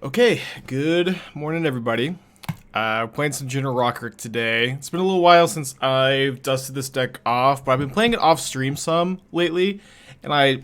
Okay, good morning, everybody. Playing some General Rokiric today. It's been a little while since I've dusted this deck off, but I've been playing it off stream some lately, and I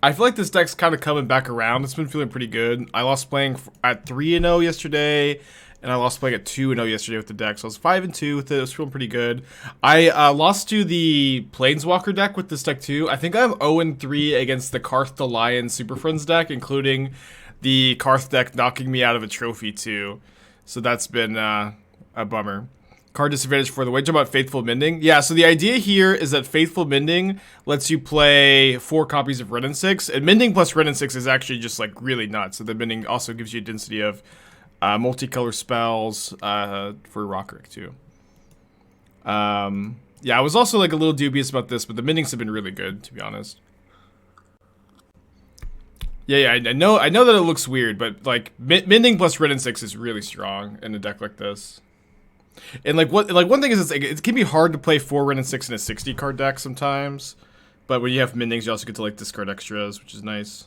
feel like this deck's kind of coming back around. It's been feeling pretty good. I lost playing at 3-0 yesterday, and I lost playing at 2-0 yesterday with the deck, so I was 5-2 with it. It was feeling pretty good. I lost to the Planeswalker deck with this deck too. I think I'm 0-3 against the Karth the Lion Super Friends deck, including the Karth deck knocking me out of a trophy too. So that's been a bummer. Card disadvantage for the way. Talk about Faithful Mending. Yeah, so the idea here is that Faithful Mending lets you play 4 copies of Wrenn and Six. And Mending plus Wrenn and Six is actually just like really nuts. So the Mending also gives you a density of multicolor spells for Rokiric too. Yeah, I was also like a little dubious about this, but the Mendings have been really good, to be honest. Yeah, I know that it looks weird, but like Mending plus Wrenn and Six is really strong in a deck like this. And like one thing is it's like, it can be hard to play 4 Wrenn and Six in a 60 card deck sometimes, but when you have Mendings, you also get to like discard extras, which is nice.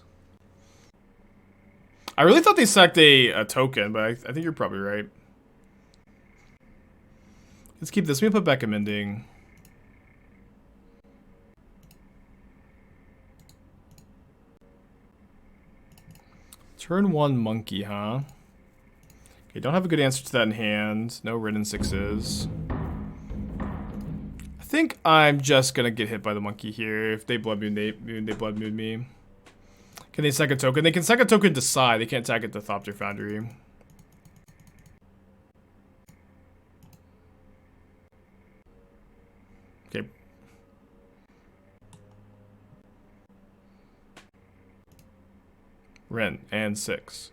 I really thought they sacked a token, but I think you're probably right. Let's keep this. Let me put back a Mending. Turn 1 monkey, huh? Okay, don't have a good answer to that in hand. No Wrenn and Sixes. I think I'm just gonna get hit by the monkey here. If they Blood Moon, they Blood Moon me. Can they sack a token? They can sack a token to Sai. They can't sack it to Sacred Foundry. Okay. Wrenn and Six.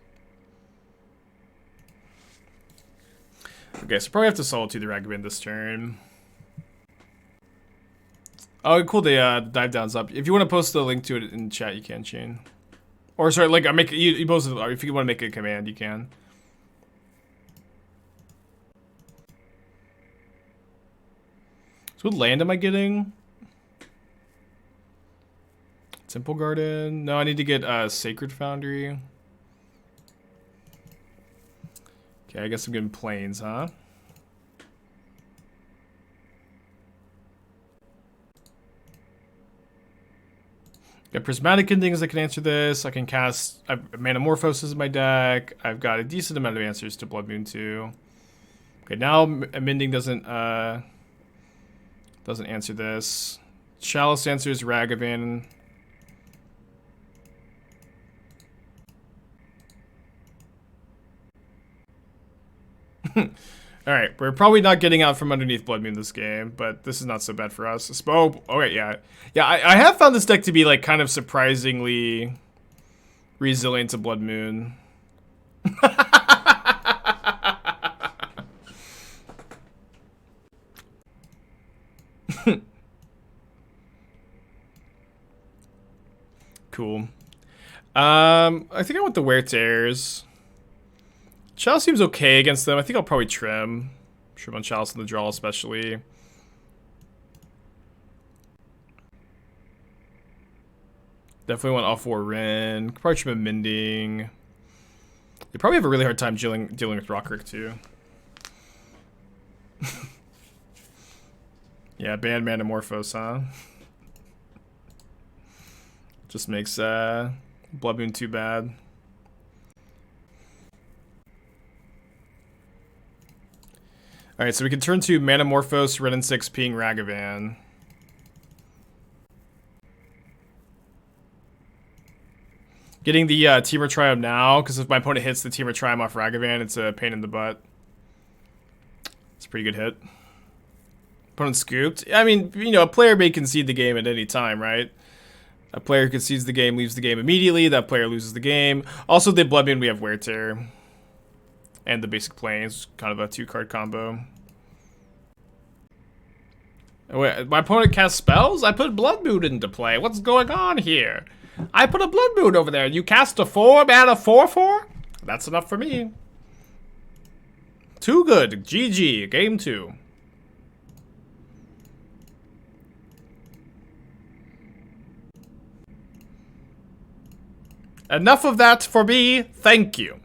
Okay, so probably have to Solitude the Raveler this turn. Oh, cool. The dive down's up. If you want to post the link to it in chat, you can, Shane. Or sorry, like I make you post it. Or if you want to make a command, you can. So what land am I getting? Temple Garden. No, I need to get Sacred Foundry. Okay, I guess I'm getting Plains, huh? Got Prismatic Endings that can answer this. I can cast Manamorphose in my deck. I've got a decent amount of answers to Blood Moon too. Okay, now Mending doesn't answer this. Chalice answers Ragavan. Alright, we're probably not getting out from underneath Blood Moon this game, but this is not so bad for us. Oh, okay, yeah. Yeah, I have found this deck to be, like, kind of surprisingly resilient to Blood Moon. Cool. I think I want the Wear Tears. Chalice seems okay against them. I think I'll probably trim on Chalice in the draw especially. Definitely want all 4 Wrenn. Probably trim a Mending. They probably have a really hard time dealing with Rokiric too. Yeah, ban Manamorphose, huh? Just makes Blood Moon too bad. Alright, so we can turn to Manamorphose, Wrenn and Six, ping Ragavan. Getting the Temur Triome now, because if my opponent hits the Temur Triome off Ragavan, it's a pain in the butt. It's a pretty good hit. Opponent scooped. I mean, you know, a player may concede the game at any time, right? A player concedes the game, leaves the game immediately. That player loses the game. Also, the Blood Moon, we have Wear Tear. And the basic Plains, kind of a 2-card combo. Wait, my opponent casts spells? I put Blood Moon into play. What's going on here? I put a Blood Moon over there. You cast a 4-mana 4/4? That's enough for me. Too good. GG. Game 2. Enough of that for me. Thank you.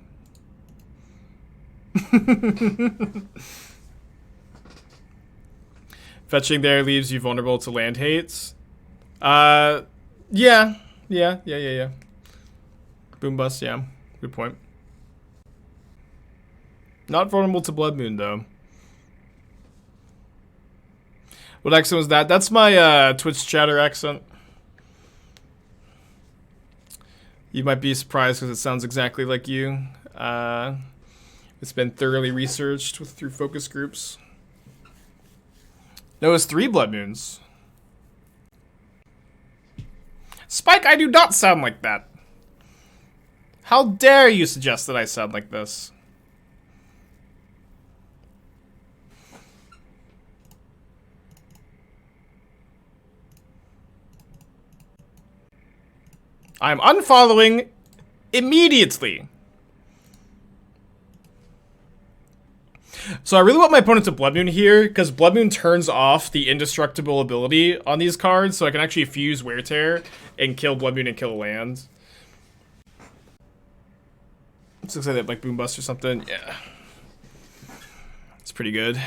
Fetching there leaves you vulnerable to land hates. Yeah. Boom bust, yeah. Good point. Not vulnerable to Blood Moon, though. What accent was that? That's my Twitch chatter accent. You might be surprised because it sounds exactly like you. It's been thoroughly researched through focus groups. No, it's 3 Blood Moons. Spike, I do not sound like that. How dare you suggest that I sound like this? I'm unfollowing immediately. So I really want my opponent to Blood Moon here, because Blood Moon turns off the indestructible ability on these cards, so I can actually fuse Wear Tear and kill Blood Moon and kill a land. This looks like that, like Boom Bust or something. Yeah. It's pretty good. I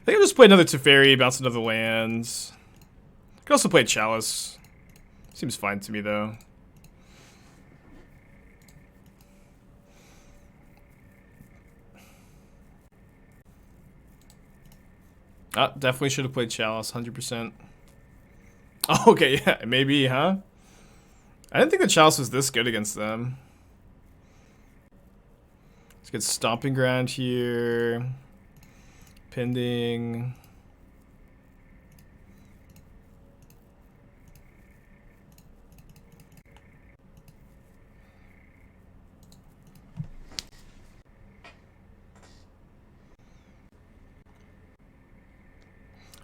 think I'll just play another Teferi, bounce another lands. I could also play Chalice. Seems fine to me, though. Definitely should have played Chalice, 100%. Oh, okay, yeah, maybe, huh? I didn't think the Chalice was this good against them. Let's get Stomping Ground here. Pending.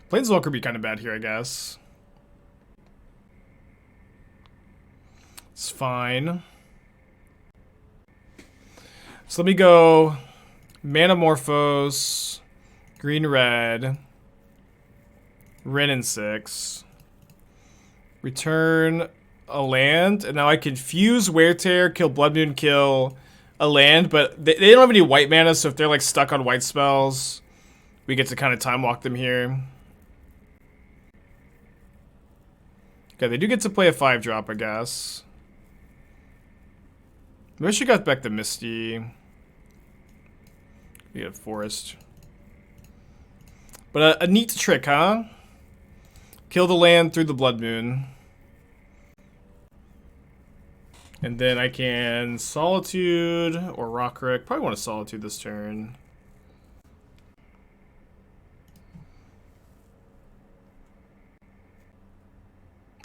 Planeswalker would be kind of bad here, I guess. It's fine. So let me go Manamorphose, green-red, Wrenn and Six, return a land, and now I can fuse Wear Tear, kill Blood Moon, kill a land, but they don't have any white mana, so if they're like stuck on white spells, we get to kind of time walk them here. Okay, they do get to play a 5-drop, I guess. Maybe I should got back to Misty. We have Forest. But a neat trick, huh? Kill the land through the Blood Moon. And then I can Solitude or Rokiric. Probably want to Solitude this turn.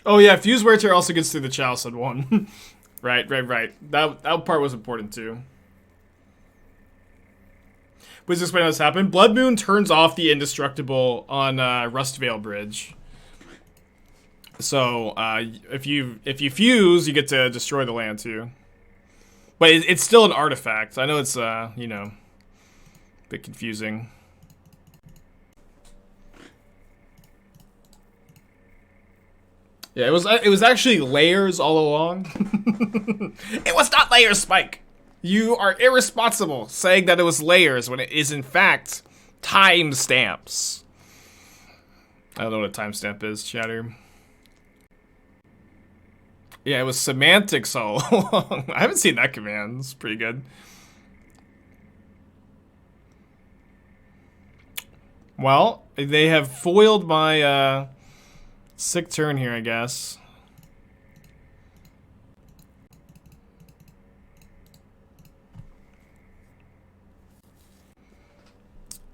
Oh yeah, Fuse Wear Tear also gets through the Chalice on 1. Right. That part was important too. Please explain how this happened. Blood Moon turns off the indestructible on Rustvale Bridge. So if you fuse, you get to destroy the land too. But it's still an artifact. I know it's you know, a bit confusing. Yeah, it was actually layers all along. It was not layers, Spike. You are irresponsible saying that it was layers when it is in fact timestamps. I don't know what a timestamp is, chatter. Yeah, it was semantics all along. I haven't seen that command. It's pretty good. Well, they have foiled my sick turn here, I guess.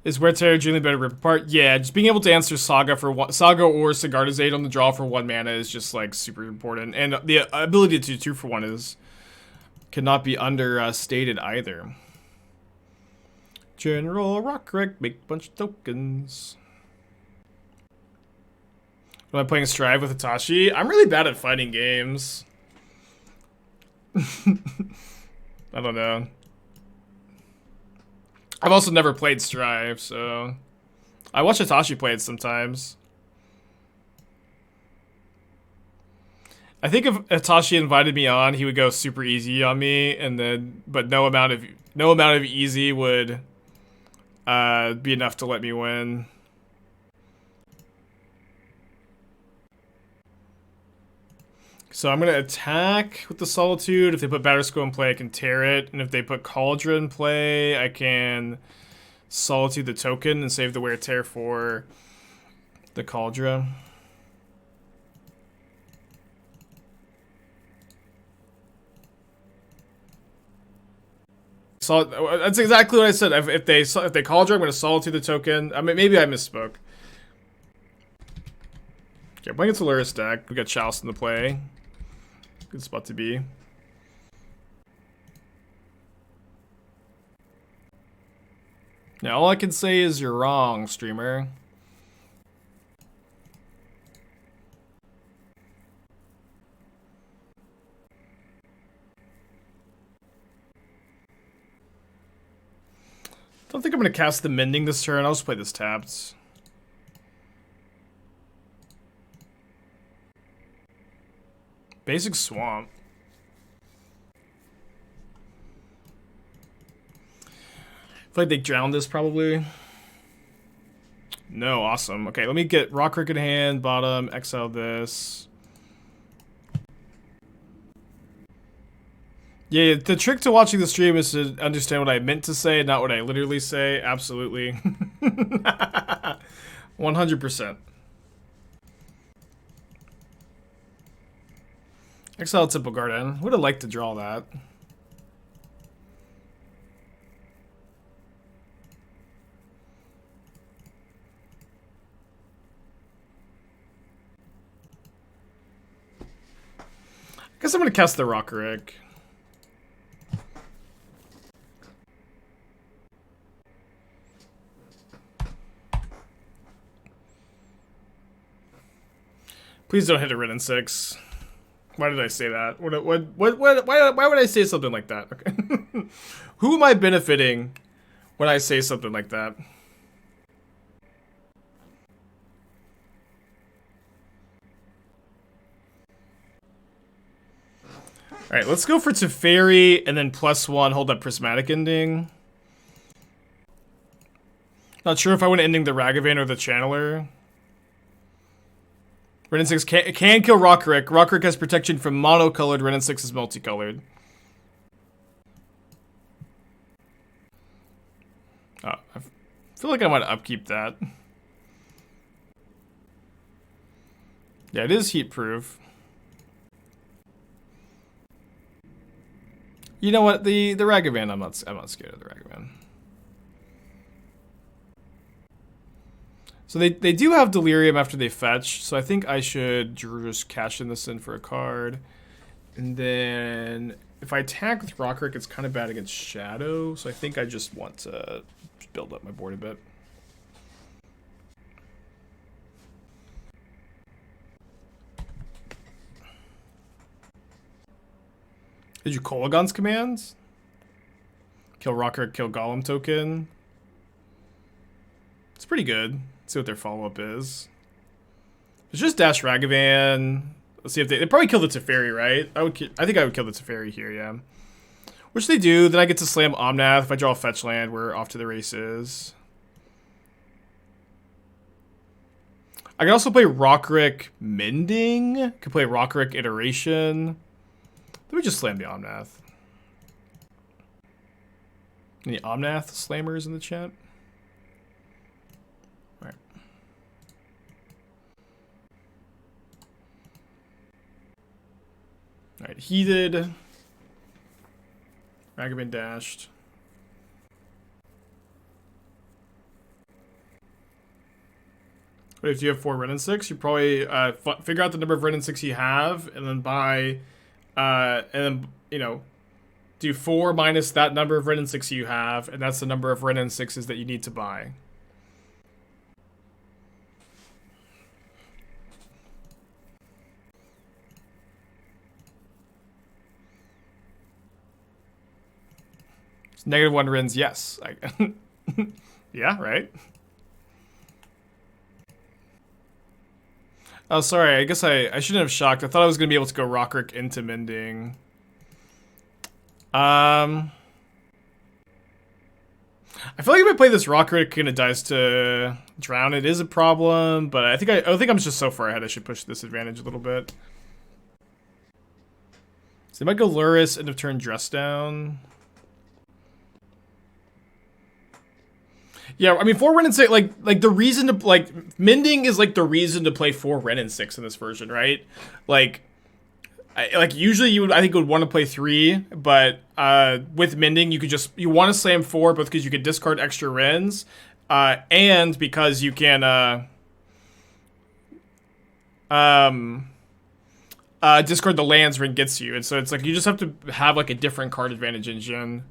Is Wear Tear generally better rip apart? Yeah, just being able to answer Saga or Sigarda's Aid on the draw for 1 mana is just like super important, and the ability to do 2 for 1 is cannot be understated either. General Rokiric, make a bunch of tokens. Am I playing Strive with Hitachi? I'm really bad at fighting games. I don't know. I've also never played Strive, so I watch Hitachi play it sometimes. I think if Atashi invited me on, he would go super easy on me, and then but no amount of easy would be enough to let me win. So I'm gonna attack with the Solitude. If they put Batterskull in play, I can tear it, and if they put Cauldron in play, I can Solitude the token and save the Wear Tear for the Cauldron. That's exactly what I said. If they Cauldron, I'm going to Solitude the token. I mean, maybe I misspoke. Okay, playing a Solaris deck. We got Chalice in the play. Good spot to be. Now, all I can say is you're wrong, streamer. Don't think I'm going to cast the Mending this turn. I'll just play this tapped. Basic Swamp. I feel like they drowned this probably. No, awesome. Okay, let me get Rokiric in hand, bottom, exile this. Yeah, the trick to watching the stream is to understand what I meant to say, not what I literally say. Absolutely. 100%. Exile Temple Garden. Would have liked to draw that. I guess I'm going to cast the Rokiric. Please don't hit a Wrenn and Six. Why did I say that? Why would I say something like that? Okay. Who am I benefiting when I say something like that? Alright, let's go for Teferi and then +1, hold up Prismatic Ending. Not sure if I want to ending the Ragavan or the Channeler. Wrenn and Six can kill Rokiric. Rokiric has protection from monocolored. Wrenn and Six is multicolored. Oh, I feel like I might upkeep that. Yeah, it is heat proof. You know what? The Ragavan, I'm not scared of the Ragavan. So they do have Delirium after they fetch, so I think I should just cash in this in for a card. And then if I attack with Rokiric, it's kind of bad against Shadow, so I think I just want to build up my board a bit. Did you Kolaghan's commands? Kill Rokiric, kill Golem token. It's pretty good. Let's see what their follow-up is. It's just Dash Ragavan. Let's see if they probably kill the Teferi, right? I think I would kill the Teferi here, yeah. Which they do. Then I get to slam Omnath. If I draw a fetch land, we're off to the races. I can also play Rokiric Mending. Could play Rokiric Iteration. Let me just slam the Omnath. Any Omnath slammers in the chat? Alright. Alright, heated. Ragavan dashed. But if you have 4 Wrenn and Six, you probably figure out the number of Wrenn and Six you have, and then buy, and then, you know, do 4 minus that number of Wrenn and Six you have, and that's the number of Wrenn and Sixes that you need to buy. -1 Wrenns, yes. Yeah, right? Oh, sorry. I guess I shouldn't have shocked. I thought I was going to be able to go Rokiric into Mending. I feel like if I play this Rokiric and it dies to Drown, it is a problem. But I think I'm just so far ahead. I should push this advantage a little bit. So they might go Luris, end of turn, Dress Down. Yeah, I mean, 4 Wrenn and 6, like the reason to, like, Mending is, like, the reason to play 4 Wrenn and 6 in this version, right? Like, usually you would, I think, would want to play 3, but, with Mending, you want to slam 4, both because you could discard extra Wrens, and because you can, discard the lands Wrenn gets you, and so it's like, you just have to have, like, a different card advantage engine.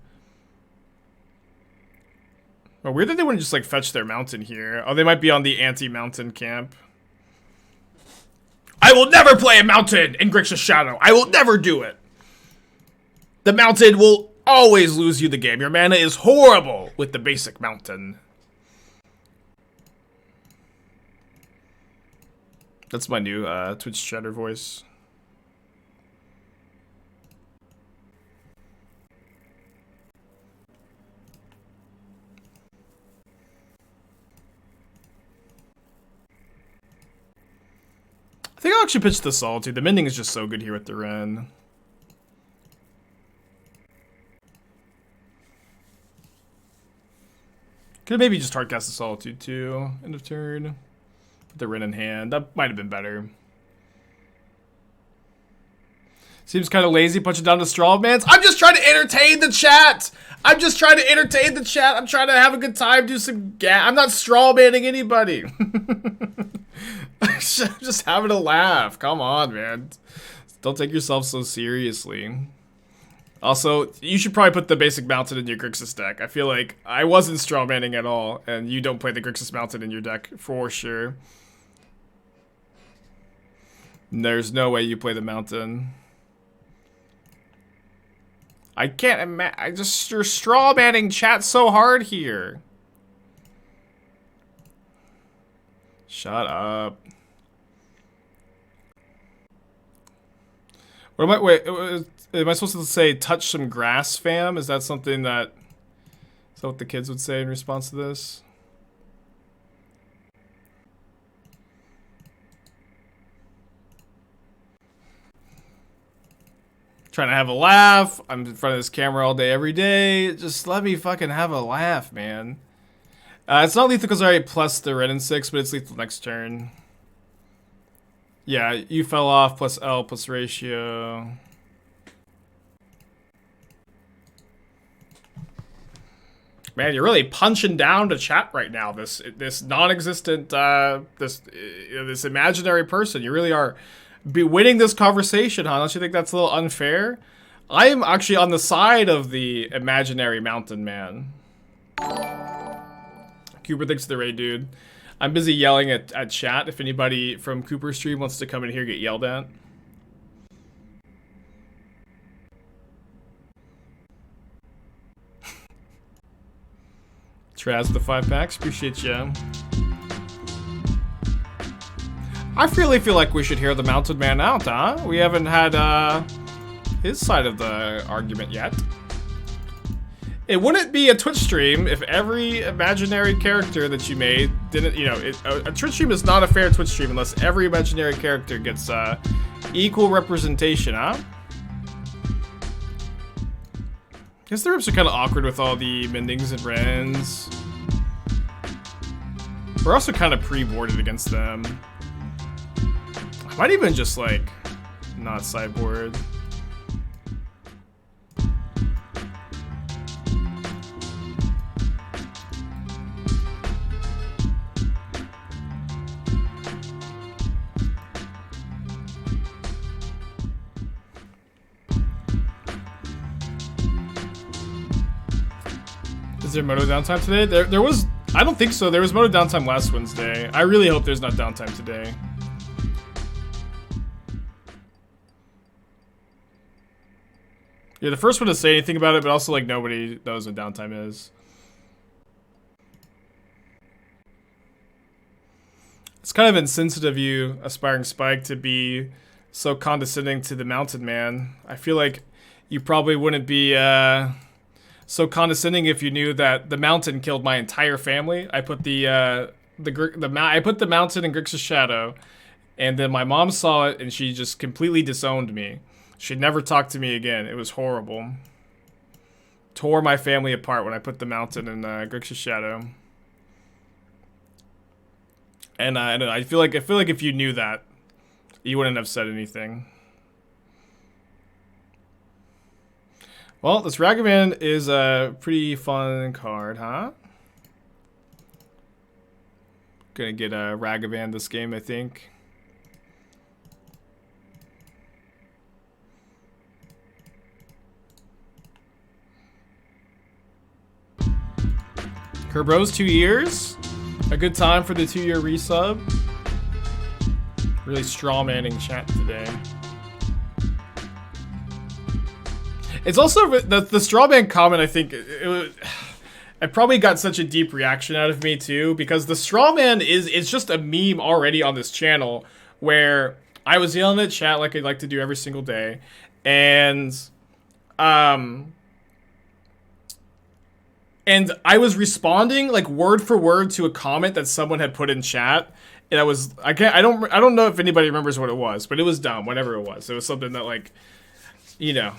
Oh, weird that they wouldn't just, like, fetch their mountain here. Oh, they might be on the anti-mountain camp. I will never play a mountain in Grixis Shadow. I will never do it. The mountain will always lose you the game. Your mana is horrible with the basic mountain. That's my new Twitch chatter voice. I think I'll actually pitch the Solitude. The Mending is just so good here with the Wrenn. Could maybe just hardcast the Solitude too. End of turn. Put the Wrenn in hand. That might have been better. Seems kind of lazy punching down the straw mans. I'm just trying to entertain the chat. I'm just trying to entertain the chat. I'm trying to have a good time, do some I'm not straw manning anybody. I'm just having a laugh. Come on, man. Don't take yourself so seriously. Also, you should probably put the basic mountain in your Grixis deck. I feel like I wasn't straw manning at all, and you don't play the Grixis mountain in your deck for sure. There's no way you play the mountain. I can't imagine. You're straw manning chat so hard here. Shut up. What am I? Wait, am I supposed to say touch some grass, fam? Is that something that? Is that what the kids would say in response to this? Trying to have a laugh. I'm in front of this camera all day, every day. Just let me fucking have a laugh, man. It's not lethal because I already plus the Wrenn and 6, but it's lethal next turn. Yeah, you fell off plus L plus ratio. Man, you're really punching down to chat right now. This non-existent, this imaginary person. You really are winning this conversation, huh? Don't you think that's a little unfair? I am actually on the side of the imaginary mountain man. Cooper, thanks for the raid, dude. I'm busy yelling at chat. If anybody from Cooper's stream wants to come in here and get yelled at. Traz the 5 packs. Appreciate you. I really feel like we should hear the mounted man out, huh? We haven't had his side of the argument yet. It wouldn't be a Twitch stream if every imaginary character that you made didn't, you know, a Twitch stream is not a fair Twitch stream unless every imaginary character gets equal representation, huh? I guess the rips are kind of awkward with all the Mendings and Wrens. We're also kind of pre-boarded against them. I might even just, like, not sideboard. Is there moto downtime today? There was, I don't think so. There was moto downtime last Wednesday. I really hope there's not downtime today. Yeah, the first one to say anything about it, but also, like, nobody knows what downtime is. It's kind of insensitive of you, Aspiring Spike, to be so condescending to the mountain man. I feel like you probably wouldn't be so condescending if you knew that the mountain killed my entire family. I put I put the mountain in Grixis Shadow, and then my mom saw it and she just completely disowned me. She never talked to me again. It was horrible. Tore my family apart when I put the mountain in Grixis Shadow. And I don't know, I feel like if you knew that, you wouldn't have said anything. Well, this Ragavan is a pretty fun card, huh? Gonna get a Ragavan this game, I think. Kerberos 2 years. A good time for the 2-year resub. Really strawmanning chat today. It's also the strawman comment. I think it probably got such a deep reaction out of me too, because the strawman it's just a meme already on this channel, where I was yelling at chat like I like to do every single day, and I was responding like word for word to a comment that someone had put in chat. And I don't know if anybody remembers what it was, but it was dumb, whatever it was. It was something that, like, you know,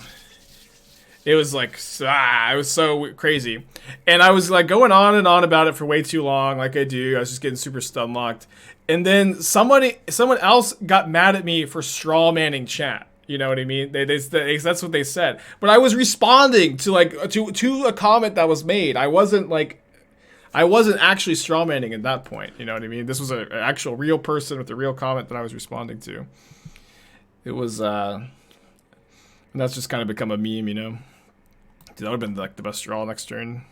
it was like, it was so crazy. And I was like going on and on about it for way too long, like I do. I was just getting super stun locked. And then someone else got mad at me for straw manning chat. You know what I mean? That's what they said. But I was responding to to a comment that was made. I wasn't actually strawmanning at that point. You know what I mean? This was an actual real person with a real comment that I was responding to. It was, and that's just kind of become a meme, you know? Dude, that would have been like the best draw next turn.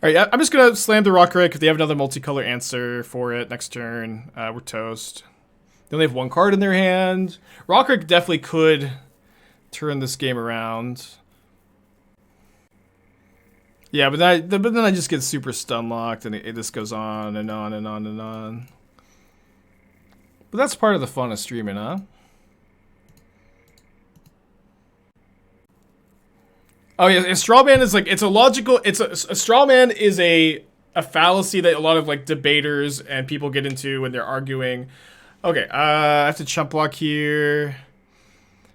All right, I'm just gonna slam the Rokiric. If they have another multicolor answer for it next turn, we're toast. They only have one card in their hand. Rokiric definitely could turn this game around. Yeah, but then I just get super stun locked, and it just goes on and on and on and on. But that's part of the fun of streaming, huh? Oh yeah, a straw man is like, it's a logical, a straw man is a fallacy that a lot of like debaters and people get into when they're arguing. Okay, I have to chump block here.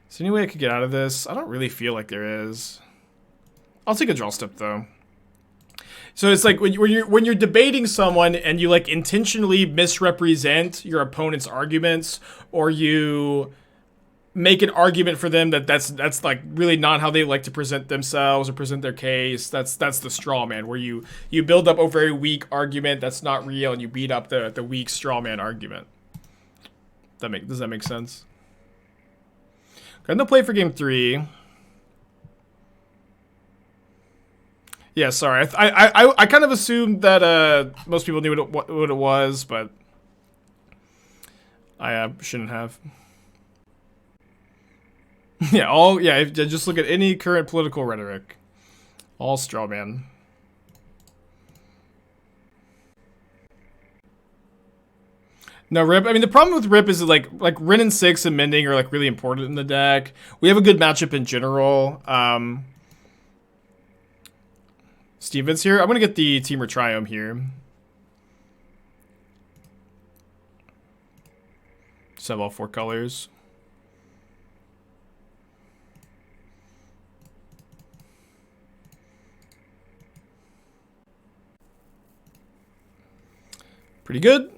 Is there any way I could get out of this? I don't really feel like there is. I'll take a draw step though. So it's like when you're debating someone and you like intentionally misrepresent your opponent's arguments, or you make an argument for them that's like really not how they like to present themselves or present their case. That's the straw man, where you build up a very weak argument that's not real and you beat up the weak straw man argument. Does that make sense? Going to play for game 3. Yeah, sorry. I kind of assumed that most people knew what it was, but I shouldn't have. Yeah, just look at any current political rhetoric. All straw man. No, Rip. I mean, the problem with Rip is that, like Wrenn and Six and Mending are like really important in the deck. We have a good matchup in general. Steven's here. I'm gonna get the Teamer Triome here. Just have all 4 colors. Pretty good.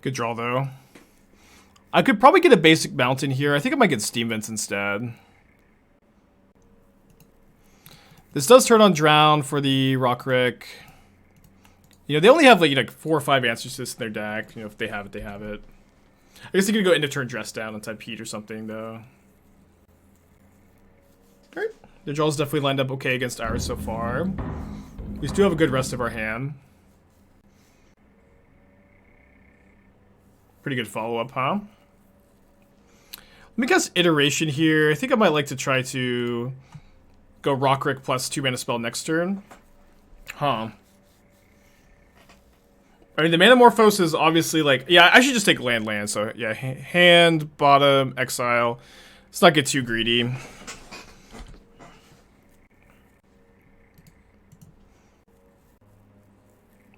Good draw, though. I could probably get a basic mountain here. I think I might get Steam Vents instead. This does turn on Drown for the Rokiric. You know, they only have like 4 or 5 answers to this in their deck. You know, if they have it, they have it. I guess they could go into turn Dress Down and type Heat or something, though. Alright. The draws definitely lined up okay against ours so far. We still have a good rest of our hand. Pretty good follow-up, huh? Let me guess Iteration here. I think I might like to try to go Rokiric plus 2 mana spell next turn. Huh. I mean, the Manamorphose is obviously like... Yeah, I should just take land. So, yeah, hand, bottom, exile. Let's not get too greedy.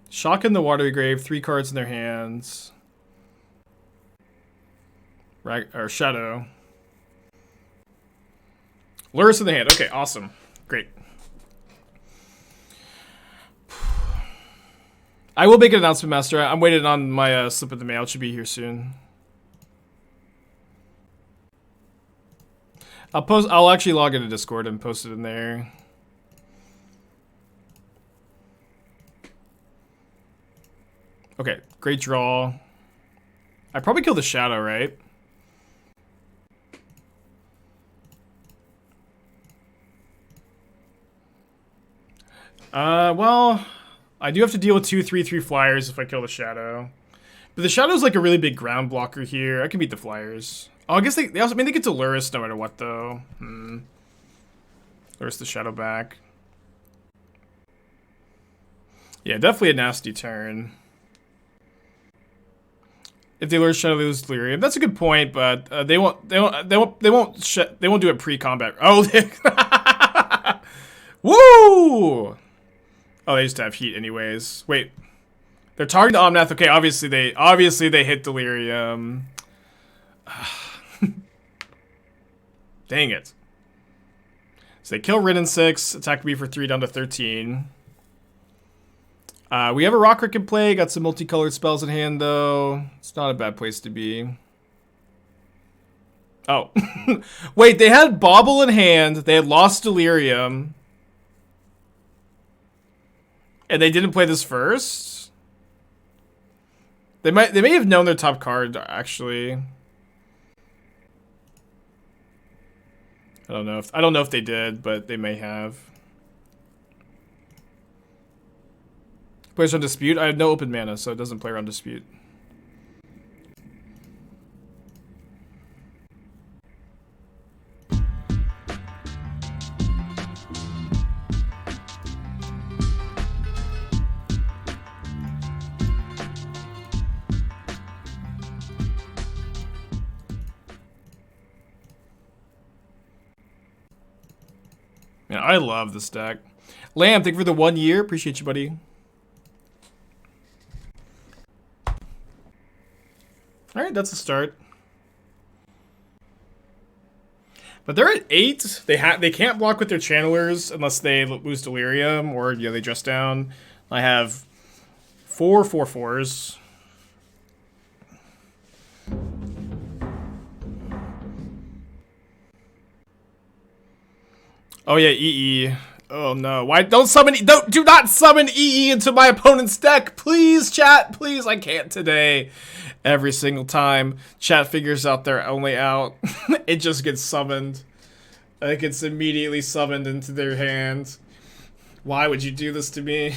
Shock in the Watery Grave, 3 cards in their hands. Or Shadow. Lurrus in the hand. Okay, awesome. Great. I will make an announcement, Master. I'm waiting on my slip of the mail. It should be here soon. I'll actually log into Discord and post it in there. Okay, great draw. I probably killed the Shadow, right? Well, I do have to deal with 2/3/3 flyers if I kill the Shadow. But the Shadow's like a really big ground blocker here. I can beat the flyers. Oh, I guess they also, I mean, they get to Lurrus no matter what, though. Lurrus the Shadow back. Yeah, definitely a nasty turn. If they Lurrus Shadow, they lose Delirium. That's a good point, but they won't do it pre-combat. Oh, woo! Oh, they just have heat anyways. Wait. They're targeting Omnath. Okay, obviously they hit Delirium. Dang it. So they kill Wrenn and Six, attack me for 3 down to 13. We have a Rokiric in play, got some multicolored spells in hand though. It's not a bad place to be. Oh. Wait, they had Bauble in hand, they had lost Delirium. And they didn't play this first? They may have known their top card, actually. I don't know if they did, but they may have. Plays on Dispute. I have no open mana, so it doesn't play around Dispute. Man, I love this deck. Lamb, thank you for the 1 year. Appreciate you, buddy. Alright, that's a start. But they're at 8. They can't block with their channelers unless they lose Delirium or they dress down. I have 4 4/4s. Oh yeah, EE. Oh no. Why do not summon EE into my opponent's deck. Please, chat. Please, I can't today. Every single time chat figures out their only out, it just gets summoned. It gets immediately summoned into their hand. Why would you do this to me?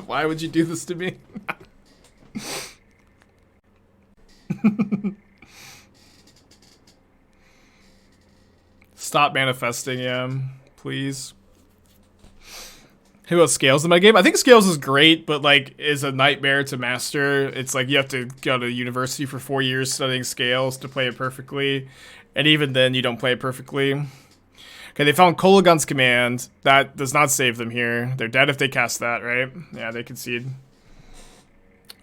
Why would you do this to me? Stop manifesting, yeah. Please. Who else Scales in my game? I think Scales is great, but like is a nightmare to master. It's like you have to go to university for 4 years studying Scales to play it perfectly. And even then you don't play it perfectly. Okay, they found Kolaghan's Command. That does not save them here. They're dead if they cast that, right? Yeah, they concede.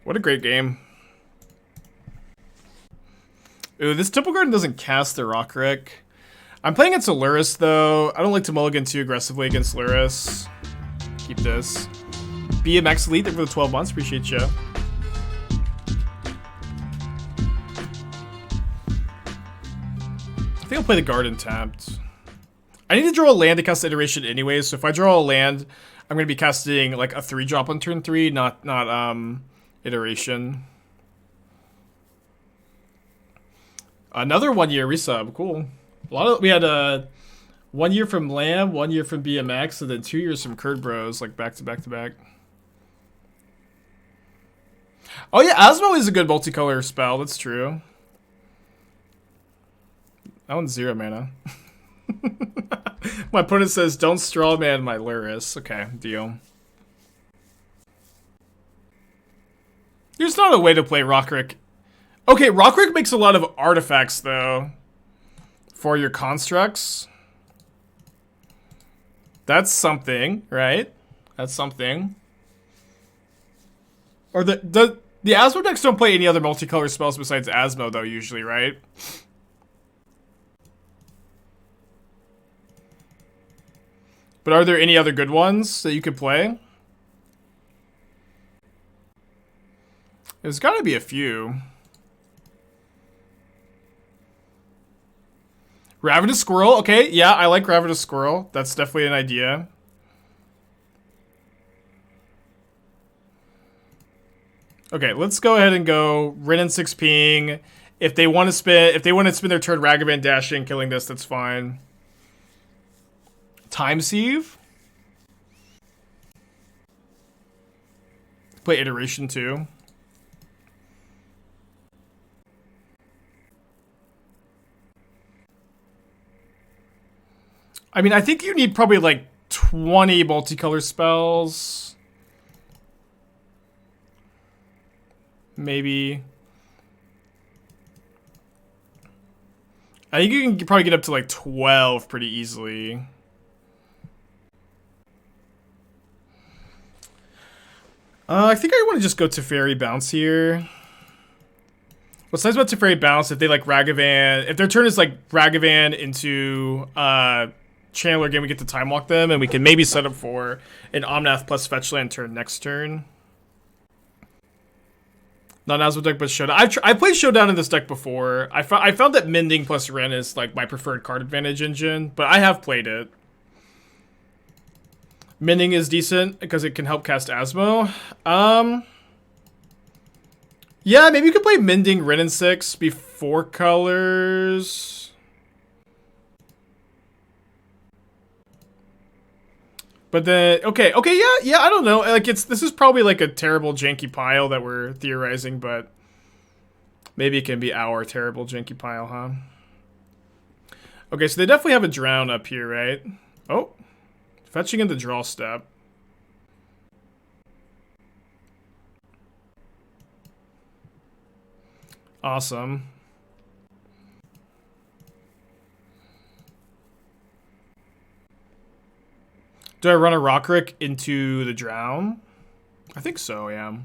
What a great game. Ooh, this Temple Garden doesn't cast the Rokiric. I'm playing against a Lurrus, though. I don't like to mulligan too aggressively against Lurrus. Keep this. BMX Elite, for the 12 months. Appreciate you. I think I'll play the Garden tapped. I need to draw a land to cast Iteration anyway, so if I draw a land, I'm going to be casting like a 3-drop on turn 3, not Iteration. Another 1 year resub. Cool. We had 1 year from Lamb, 1 year from BMX, and then 2 years from Curd Bros, like back to back to back. Oh yeah, Asmo is a good multicolor spell. That's true. That one's 0 mana. My opponent says, don't straw man my Luris. Okay, deal. There's not a way to play Rokiric. Okay, Rokiric makes a lot of artifacts, though. For your constructs. That's something, right? That's something. Or the Asmo decks don't play any other multicolor spells besides Asmo, though, usually, right? But are there any other good ones that you could play? There's gotta be a few. Ravenous Squirrel. Okay, yeah, I like Ravenous Squirrel. That's definitely an idea. Okay, let's go ahead and go Wrenn and Six ping. If they want to spin their turn Ragavan dashing, killing this, that's fine. Time Sieve. Play Iteration too. I mean, I think you need probably like 20 multicolor spells. Maybe. I think you can probably get up to like 12 pretty easily. I think I want to just go Teferi Bounce here. What's nice about Teferi Bounce, if they like Ragavan, if their turn is like Ragavan into Channeler game, we get to time walk them, and we can maybe set up for an Omnath plus Fetchland turn next turn. Not Asmo deck, but Showdown. I played Showdown in this deck before. I found that Mending plus Wrenn is like my preferred card advantage engine, but I have played it. Mending is decent because it can help cast Asmo. Yeah, maybe you could play Mending Wrenn and Six before colors. But then, okay, yeah, I don't know. Like, this is probably like a terrible janky pile that we're theorizing, but maybe it can be our terrible janky pile, huh? Okay, so they definitely have a drown up here, right? Oh, fetching in the draw step. Awesome. Do I run a Rokiric into the drown? I think so, yeah.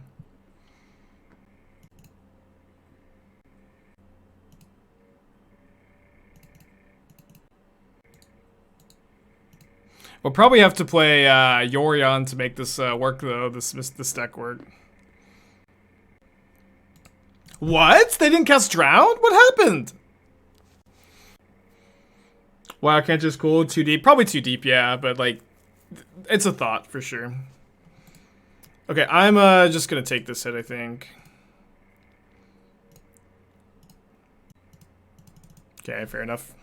We'll probably have to play Yorion to make this work, though. This deck work. What? They didn't cast Drown? What happened? Wow, can't just cool too deep. Probably too deep, yeah, but like, it's a thought for sure. Okay, I'm just gonna take this hit, I think. Okay, fair enough.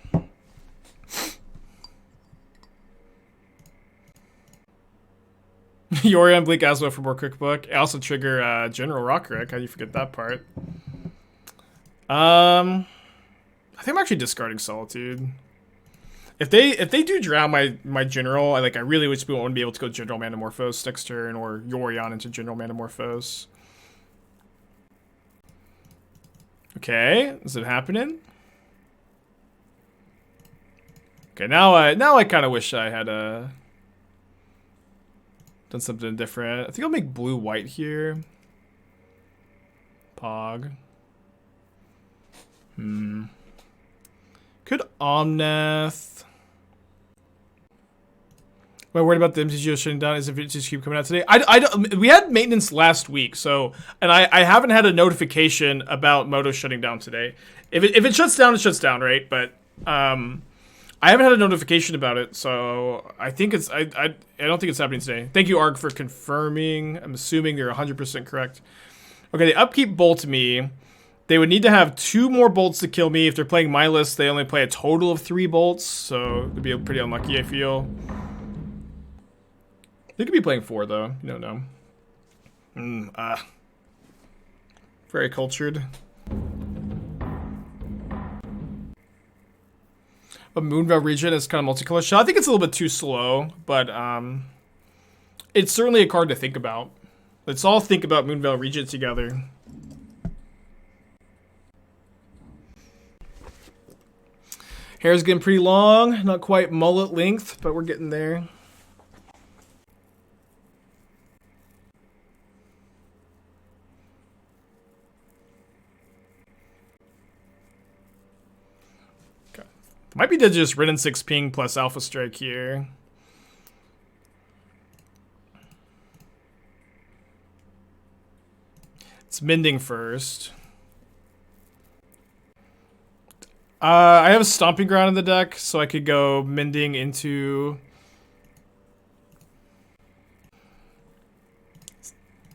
Yorion, Bleak Asmo for more cookbook. I also trigger General Rokiric. How do you forget that part? I think I'm actually discarding Solitude. If they do drown my General, I really wish we want to be able to go General Manamorphose next turn, or Yorion into General Manamorphose. Okay, is it happening? Okay, now I kind of wish I had done something different. I think I'll make blue-white here. Pog. Could Omnath. Am I worried about the MTGO shutting down? Is if it just keep coming out today? I don't, we had maintenance last week, so, and I haven't had a notification about Moto shutting down today. If it shuts down, it shuts down, right? But I haven't had a notification about it, so I think it's I don't think it's happening today. Thank you, Arg, for confirming. I'm assuming you're 100% correct. Okay, they upkeep Bolt me. They would need to have 2 more bolts to kill me. If they're playing my list, they only play a total of 3 bolts, so it'd be pretty unlucky, I feel. They could be playing 4, though. You don't know. Very cultured. A Moonveil region is kind of multicolor shot. I think it's a little bit too slow, but it's certainly a card to think about. Let's all think about Moonveil region together. Hair's getting pretty long, not quite mullet length, but we're getting there. Okay. Might be to just Wrenn and Six ping plus Alpha Strike here. It's Mending first. I have a Stomping Ground in the deck, so I could go Mending into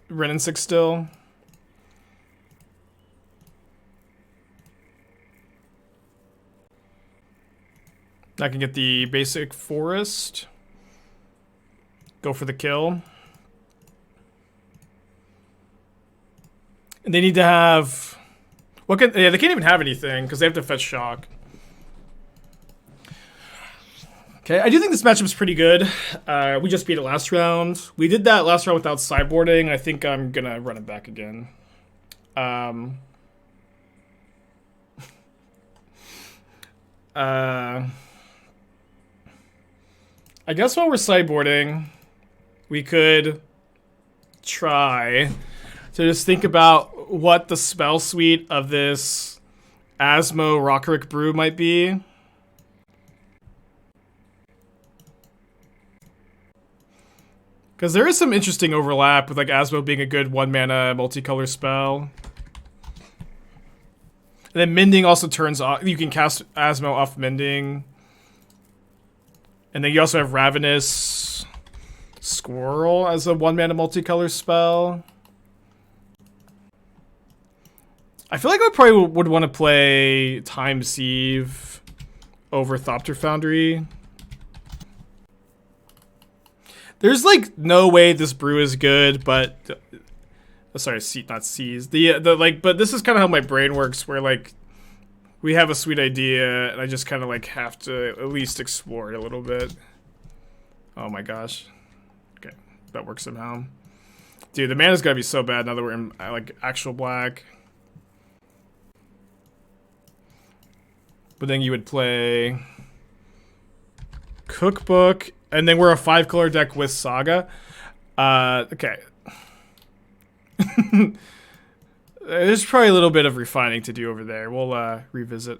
Wrenn and Six still. I can get the basic Forest. Go for the kill. And they need to have... What can... Yeah, they can't even have anything, because they have to fetch Shock. Okay, I do think this matchup's pretty good. We just beat it last round. We did that last round without sideboarding. I think I'm going to run it back again. I guess while we're sideboarding, we could try to just think about what the spell suite of this Asmo Rokiric brew might be. Because there is some interesting overlap with like Asmo being a good 1-mana multicolor spell. And then Mending also turns off, you can cast Asmo off Mending. And then you also have Ravenous Squirrel as a 1-mana multicolor spell. I feel like I probably would want to play Time Sieve over Sacred Foundry. There's like no way this brew is good, but sorry, not C's. The like, but this is kind of how my brain works, where like we have a sweet idea, and I just kind of like have to at least explore it a little bit. Oh my gosh. Okay, that works somehow. Dude, the mana's gotta be so bad now that we're in like actual black. But then you would play Cookbook, and then we're a 5-color deck with Saga. Okay. There's probably a little bit of refining to do over there. We'll revisit.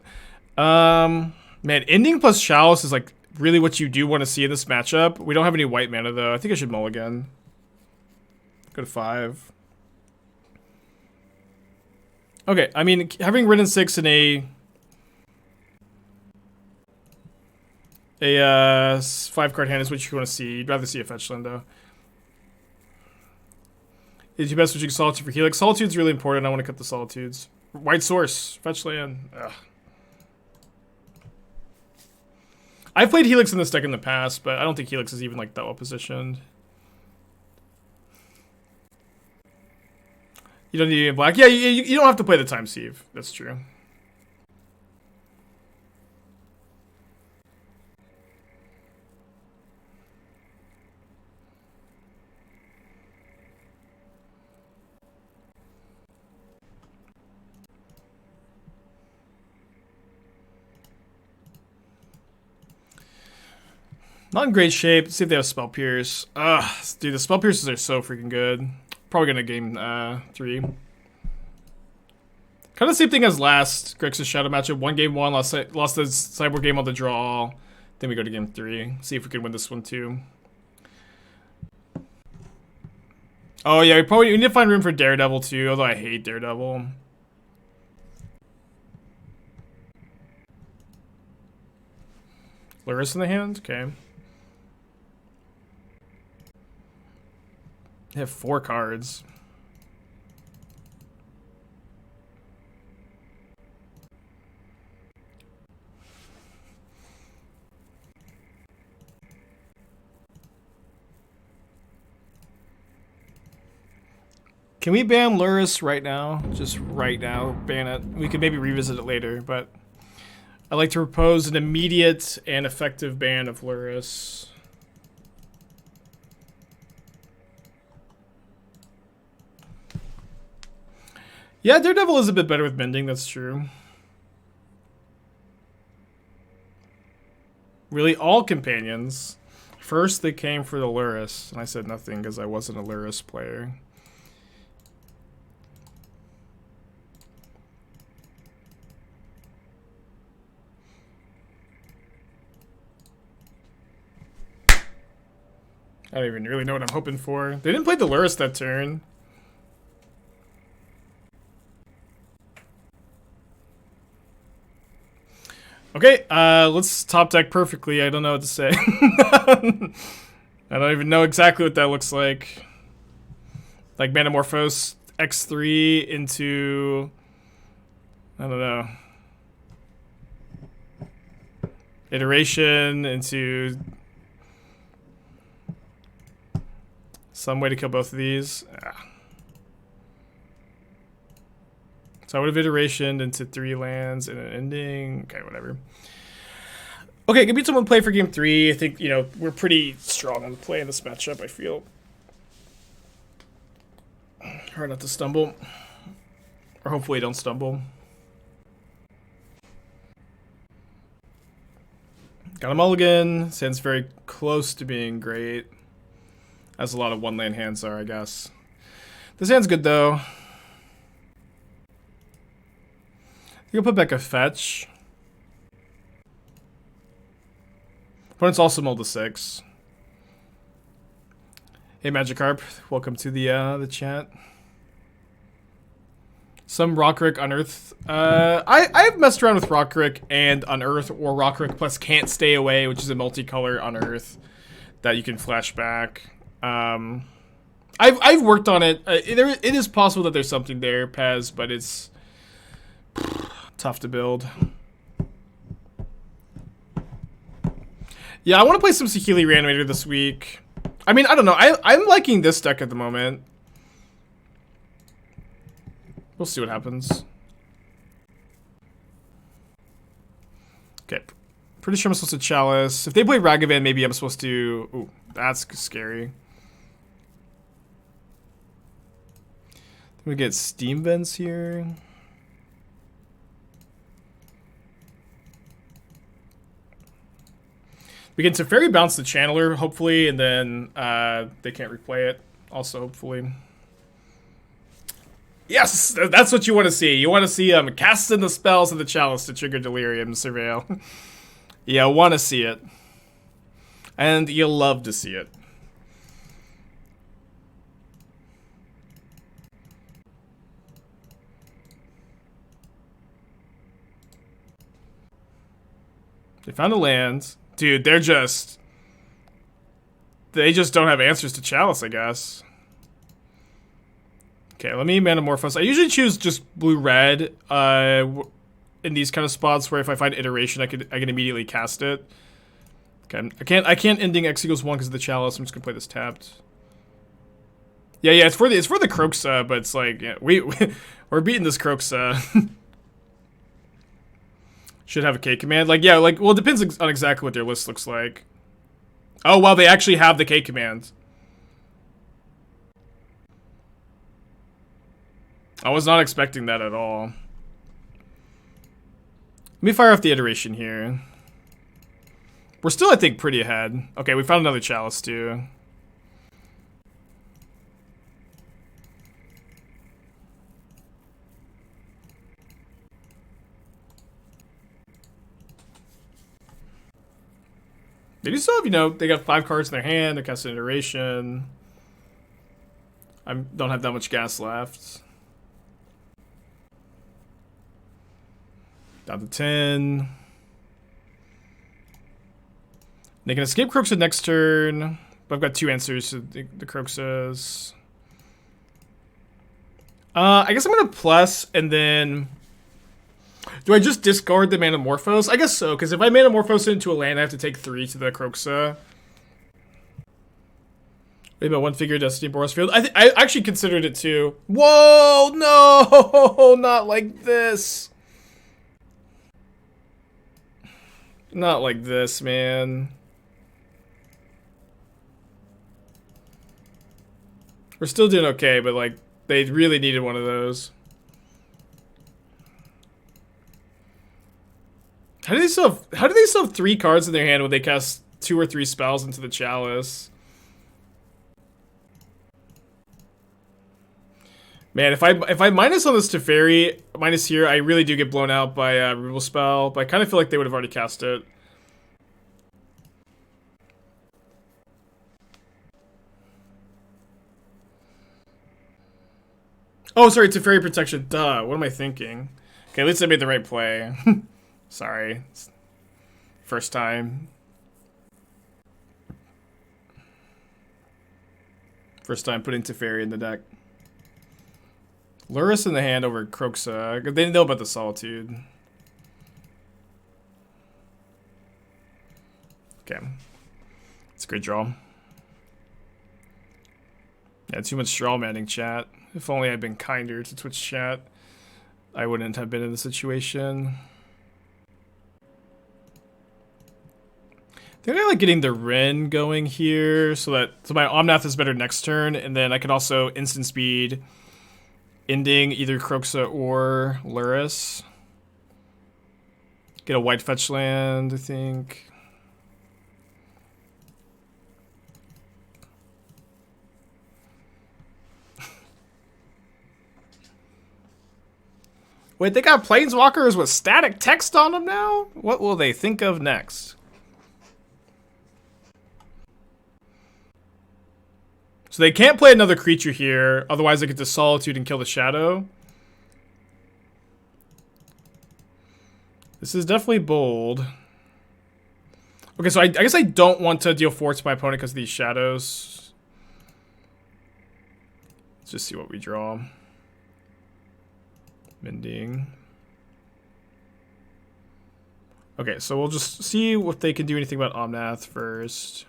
Man, Ending plus Chalice is like really what you do want to see in this matchup. We don't have any white mana though. I think I should mulligan. Go to 5. Okay, I mean, having Wrenn and Six in a 5-card hand is what you want to see. You'd rather see a fetch land though. Is you best switching Solitude for Helix? Solitude's really important. I want to cut the Solitudes. White Source. Fetch land. Ugh. I've played Helix in this deck in the past, but I don't think Helix is even like that well positioned. You don't need any black. Yeah, you don't have to play the Time Sieve. That's true. Not in great shape. Let's see if they have Spell Pierce. Dude, the Spell Pierces are so freaking good. Probably gonna game 3. Kind of the same thing as last Grixis Shadow matchup. 1 game 1, lost the Sideboard game on the draw. Then we go to game 3. See if we can win this one too. Oh yeah, we need to find room for Daredevil too, although I hate Daredevil. Luris in the hand? Okay. They have 4 cards. Can we ban Lurrus right now? Just right now, ban it. We could maybe revisit it later, but I'd like to propose an immediate and effective ban of Lurrus. Yeah, Daredevil is a bit better with mending, that's true. Really, all companions. First, they came for the Lurrus, and I said nothing because I wasn't a Lurrus player. I don't even really know what I'm hoping for. They didn't play the Lurrus that turn. Okay, let's top deck perfectly. I don't know what to say. I don't even know exactly what that looks like. Like Manamorphose X3 into... I don't know. Iteration into... some way to kill both of these. So I would have iterationed into 3 lands and an ending. Okay, whatever. Okay, can beat someone play for game 3. I think, you know, we're pretty strong on the play in this matchup, I feel. Hard not to stumble. Or hopefully don't stumble. Got a mulligan. Sand's very close to being great. As a lot of one-land hands are, I guess. This hand's good, though. You'll put back a fetch. Opponent's also mulled to 6. Hey Magikarp, welcome to the chat. Some Rokiric Unearth. I've messed around with Rokiric and Unearth, or Rokiric plus Can't Stay Away, which is a multicolor Unearth that you can flash back. I've worked on it. It is possible that there's something there, Paz, but it's tough to build. Yeah, I want to play some Saheeli Reanimator this week. I mean, I don't know. I'm liking this deck at the moment. We'll see what happens. Okay. Pretty sure I'm supposed to Chalice. If they play Ragavan, maybe I'm supposed to... Ooh, that's scary. We get Steam Vents here. We can Teferi bounce the Channeler, hopefully, and then they can't replay it, also, hopefully. Yes! That's what you want to see. You want to see casting the spells of the Chalice to trigger Delirium Surveil. You want to see it. And you'll love to see it. They found a land. Dude, they just don't have answers to Chalice, I guess. Okay, let me Manamorphose. I usually choose just blue-red in these kind of spots where if I find iteration, I can immediately cast it. Okay, I can't ending X equals 1 because of the Chalice. I'm just gonna play this tapped. Yeah, it's for the Kroxa, but it's like, yeah, we're beating this Kroxa. Should have a K command. Like, yeah, like, well, it depends on exactly what their list looks like. Oh, wow, they actually have the K command. I was not expecting that at all. Let me fire off the iteration here. We're still, I think, pretty ahead. Okay, we found another Chalice, too. They do still have, you know, they got 5 cards in their hand, they're casting iteration. I don't have that much gas left. Down to 10. They can escape Kroxa next turn, but I've got 2 answers to the Kroxas. I guess I'm gonna plus, and then... Do I just discard the Manamorphose? I guess so, because if I Manamorphose into a land, I have to take 3 to the Kroxa. Maybe about one figure Destiny Boros Field. I actually considered it too. Whoa, no, not like this. Not like this, man. We're still doing okay, but like they really needed one of those. How do they still have 3 cards in their hand when they cast 2 or 3 spells into the Chalice? Man, if I minus on this Teferi, minus here, I really do get blown out by removal spell, but I kind of feel like they would have already cast it. Oh, sorry, Teferi protection. Duh, what am I thinking? Okay, at least I made the right play. Sorry. First time. First time putting Teferi in the deck. Lurrus in the hand over Kroxa. They didn't know about the Solitude. Okay. It's a great draw. Yeah, too much straw manning chat. If only I'd been kinder to Twitch chat, I wouldn't have been in the situation. I think I like getting the Wrenn going here so my Omnath is better next turn, and then I could also instant speed ending either Kroxa or Lurrus. Get a white fetch land, I think. Wait, they got Planeswalkers with static text on them now? What will they think of next? So they can't play another creature here, otherwise they get to Solitude and kill the Shadow. This is definitely bold. Okay, so I guess I don't want to deal 4 to my opponent because of these Shadows. Let's just see what we draw. Mending. Okay, so we'll just see if they can do anything about Omnath first.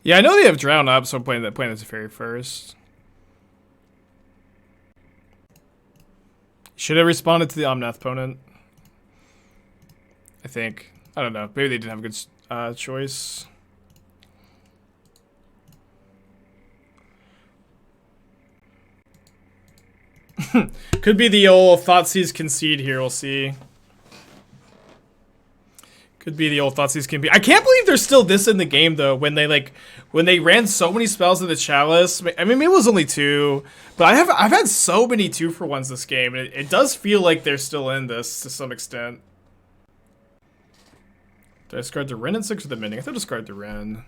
Yeah, I know they have Drown Up, so I'm playing the Teferi first. Should have responded to the Omnath opponent. I think. I don't know. Maybe they didn't have a good choice. Could be the old Thoughtseize concede here. We'll see. Could be the old Thoughtseize can be. I can't believe there's still this in the game though. When they ran so many spells in the Chalice. I mean, maybe it was only 2, but I've had so many 2-for-1s this game, and it does feel like they're still in this to some extent. Did I discard the Wrenn and Six or the Mending? I thought I discarded the Wrenn.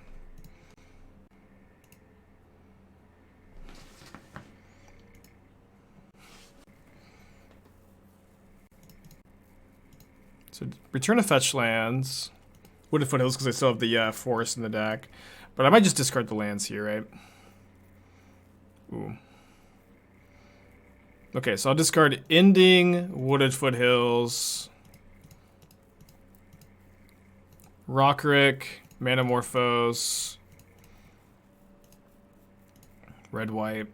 So return to fetch lands. Wooded Foothills because I still have the forest in the deck. But I might just discard the lands here, right? Ooh. Okay, so I'll discard Ending, Wooded Foothills, Rokiric, Manamorphose, red-white,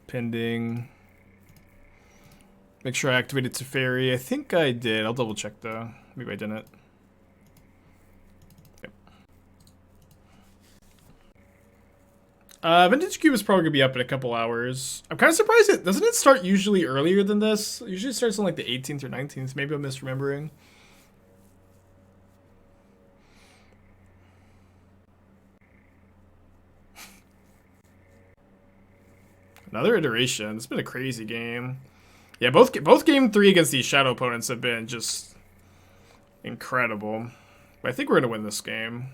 Pending. Make sure I activated Teferi. I think I did. I'll double check though. Maybe I didn't. Yep. Vintage Cube is probably gonna be up in a couple hours. I'm kind of surprised doesn't it start usually earlier than this? It usually starts on like the 18th or 19th. Maybe I'm misremembering. Another iteration. It's been a crazy game. Yeah, both game 3 against these shadow opponents have been just incredible. But I think we're gonna win this game.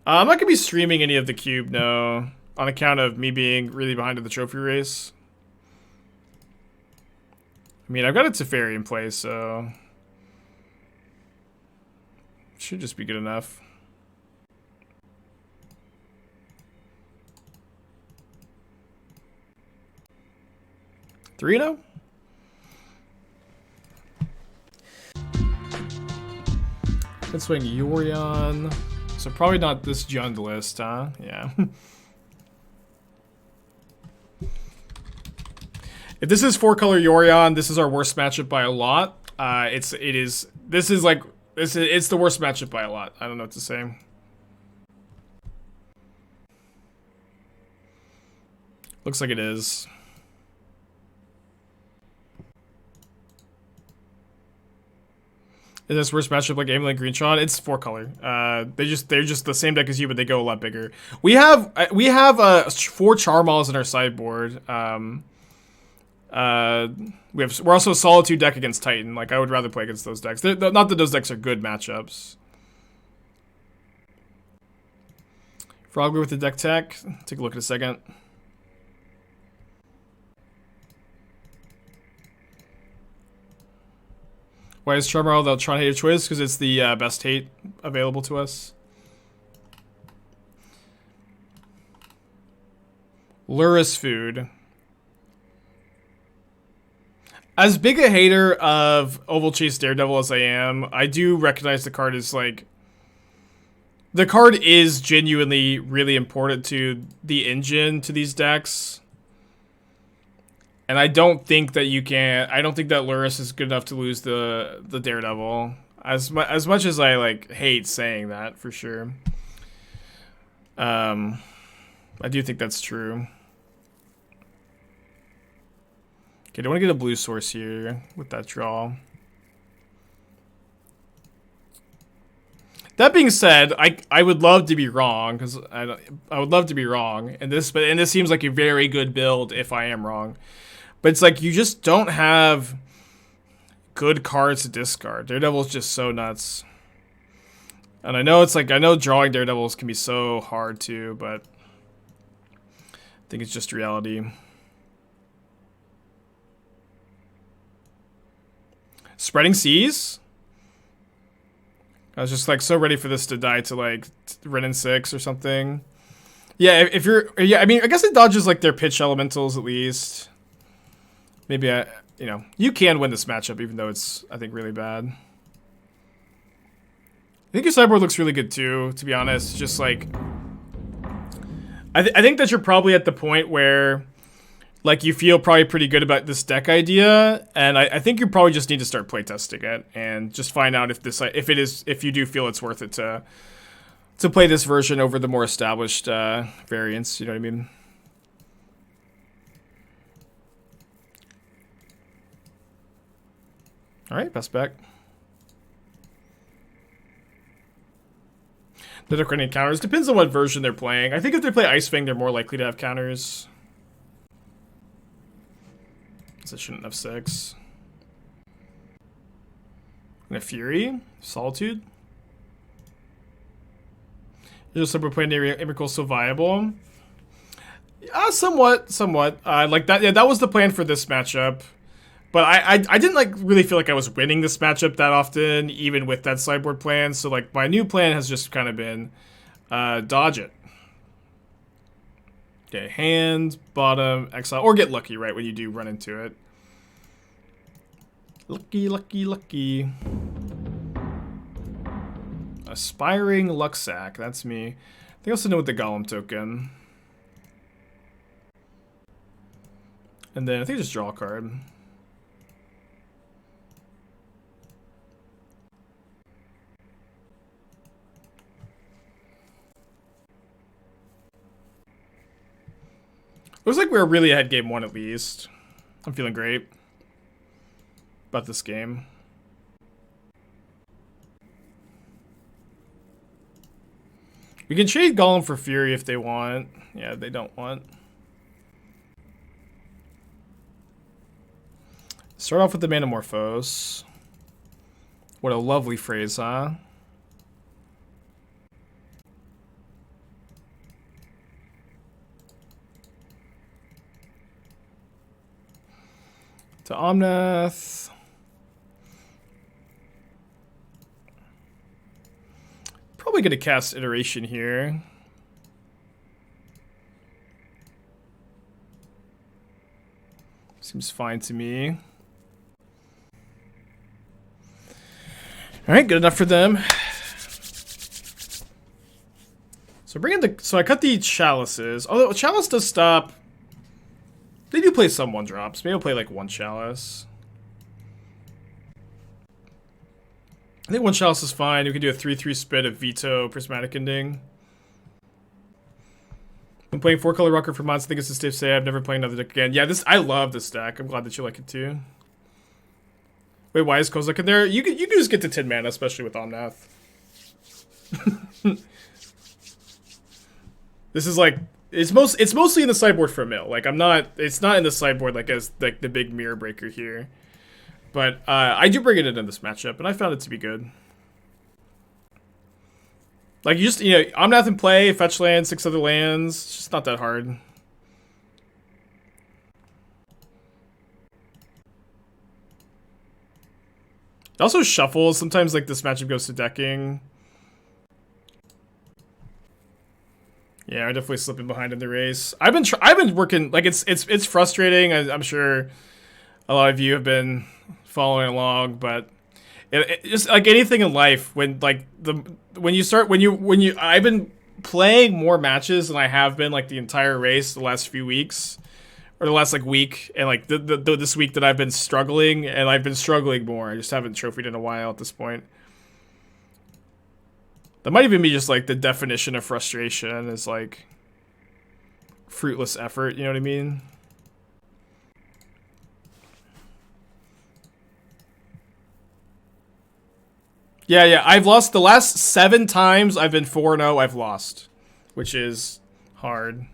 I'm not gonna be streaming any of the cube, no, on account of me being really behind in the trophy race. I mean, I've got a Teferi in place, so should just be good enough. Three-0? Could swing Yorion. So probably not this Jundlist, huh? Yeah. If this is 4-color Yorion, this is our worst matchup by a lot. It's the worst matchup by a lot. I don't know what to say. Looks like it is. Is this worst matchup like Amulet Greenshot? It's 4-color. They're just the same deck as you, but they go a lot bigger. We have 4 Charmaws in our sideboard. We're also a Solitude deck against Titan. Like, I would rather play against those decks. Not that those decks are good matchups. Frogler with the deck tech. Take a look in a second. Why is Charmaw the Tron Hater choice? Because it's the best hate available to us. Lurus Food. As big a hater of Oval Chase Daredevil as I am, I do recognize the card is like... The card is genuinely really important to the engine to these decks. And I don't think that you can... I don't think that Lurus is good enough to lose the Daredevil. As much as I like hate saying that, for sure. I do think that's true. Okay, do I want to get a blue source here with that draw? That being said, I would love to be wrong, because I would love to be wrong, and this seems like a very good build if I am wrong. But it's like you just don't have good cards to discard. Daredevil's just so nuts. And I know drawing Daredevils can be so hard too, but I think it's just reality. Spreading Seas? I was just like so ready for this to die to like Wrenn and Six or something. Yeah, I mean, I guess it dodges like their pitch elementals at least. Maybe you can win this matchup even though it's, I think, really bad. I think your sideboard looks really good too, to be honest. Just like, I think that you're probably at the point where like you feel probably pretty good about this deck idea, and I think you probably just need to start playtesting it and just find out if you do feel it's worth it to play this version over the more established variants. You know what I mean? All right, pass back. Do they any counters? Depends on what version they're playing. I think if they play Ice Fang, they're more likely to have counters. So I shouldn't have 6. And a Fury? Solitude? You're just simply playing Emrakul so viable? Somewhat. Like that. Yeah, that was the plan for this matchup. But I didn't like really feel like I was winning this matchup that often, even with that sideboard plan. So like my new plan has just kind of been dodge it. Okay, hand, bottom, exile, or get lucky, right, when you do run into it. Lucky. Aspiring Luxac, that's me. I think I also know with the Golem token. And then I think just draw a card. Looks like we're really ahead game 1 at least. I'm feeling great about this game. We can trade Golem for Fury if they want. Yeah, they don't want. Start off with the Manamorphose. What a lovely phrase, huh? to Omnath. Probably going to cast Iteration here. Seems fine to me. Alright, good enough for them. So I cut the Chalices. Although Chalice does stop. They do play some 1-drops. Maybe I'll play like 1 Chalice. I think 1 Chalice is fine. We can do a 3/3 spit of Veto, Prismatic Ending. I'm playing 4-color Rucker for months. I think it's a safe say. I've never played another deck again. Yeah, I love this deck. I'm glad that you like it too. Wait, why is Kozilek in there? You can just get to 10 mana, especially with Omnath. This is like it's mostly in the sideboard for a mill. Like it's not in the sideboard like as like the big mirror breaker here. But I do bring it into this matchup, and I found it to be good. Like you know, Omnath in play, fetch land, 6 other lands. It's just not that hard. It also shuffles. Sometimes like this matchup goes to decking. Yeah, I'm definitely slipping behind in the race. I've been working like it's frustrating. I'm sure a lot of you have been following along, but it just like anything in life, when I've been playing more matches than I have been like the entire race the last few weeks, or the last like week, and like this week that I've been struggling, and I've been struggling more. I just haven't trophied in a while at this point. That might even be just like the definition of frustration is like fruitless effort, you know what I mean? Yeah, I've lost the last 7 times I've been 4-0, I've lost, which is hard.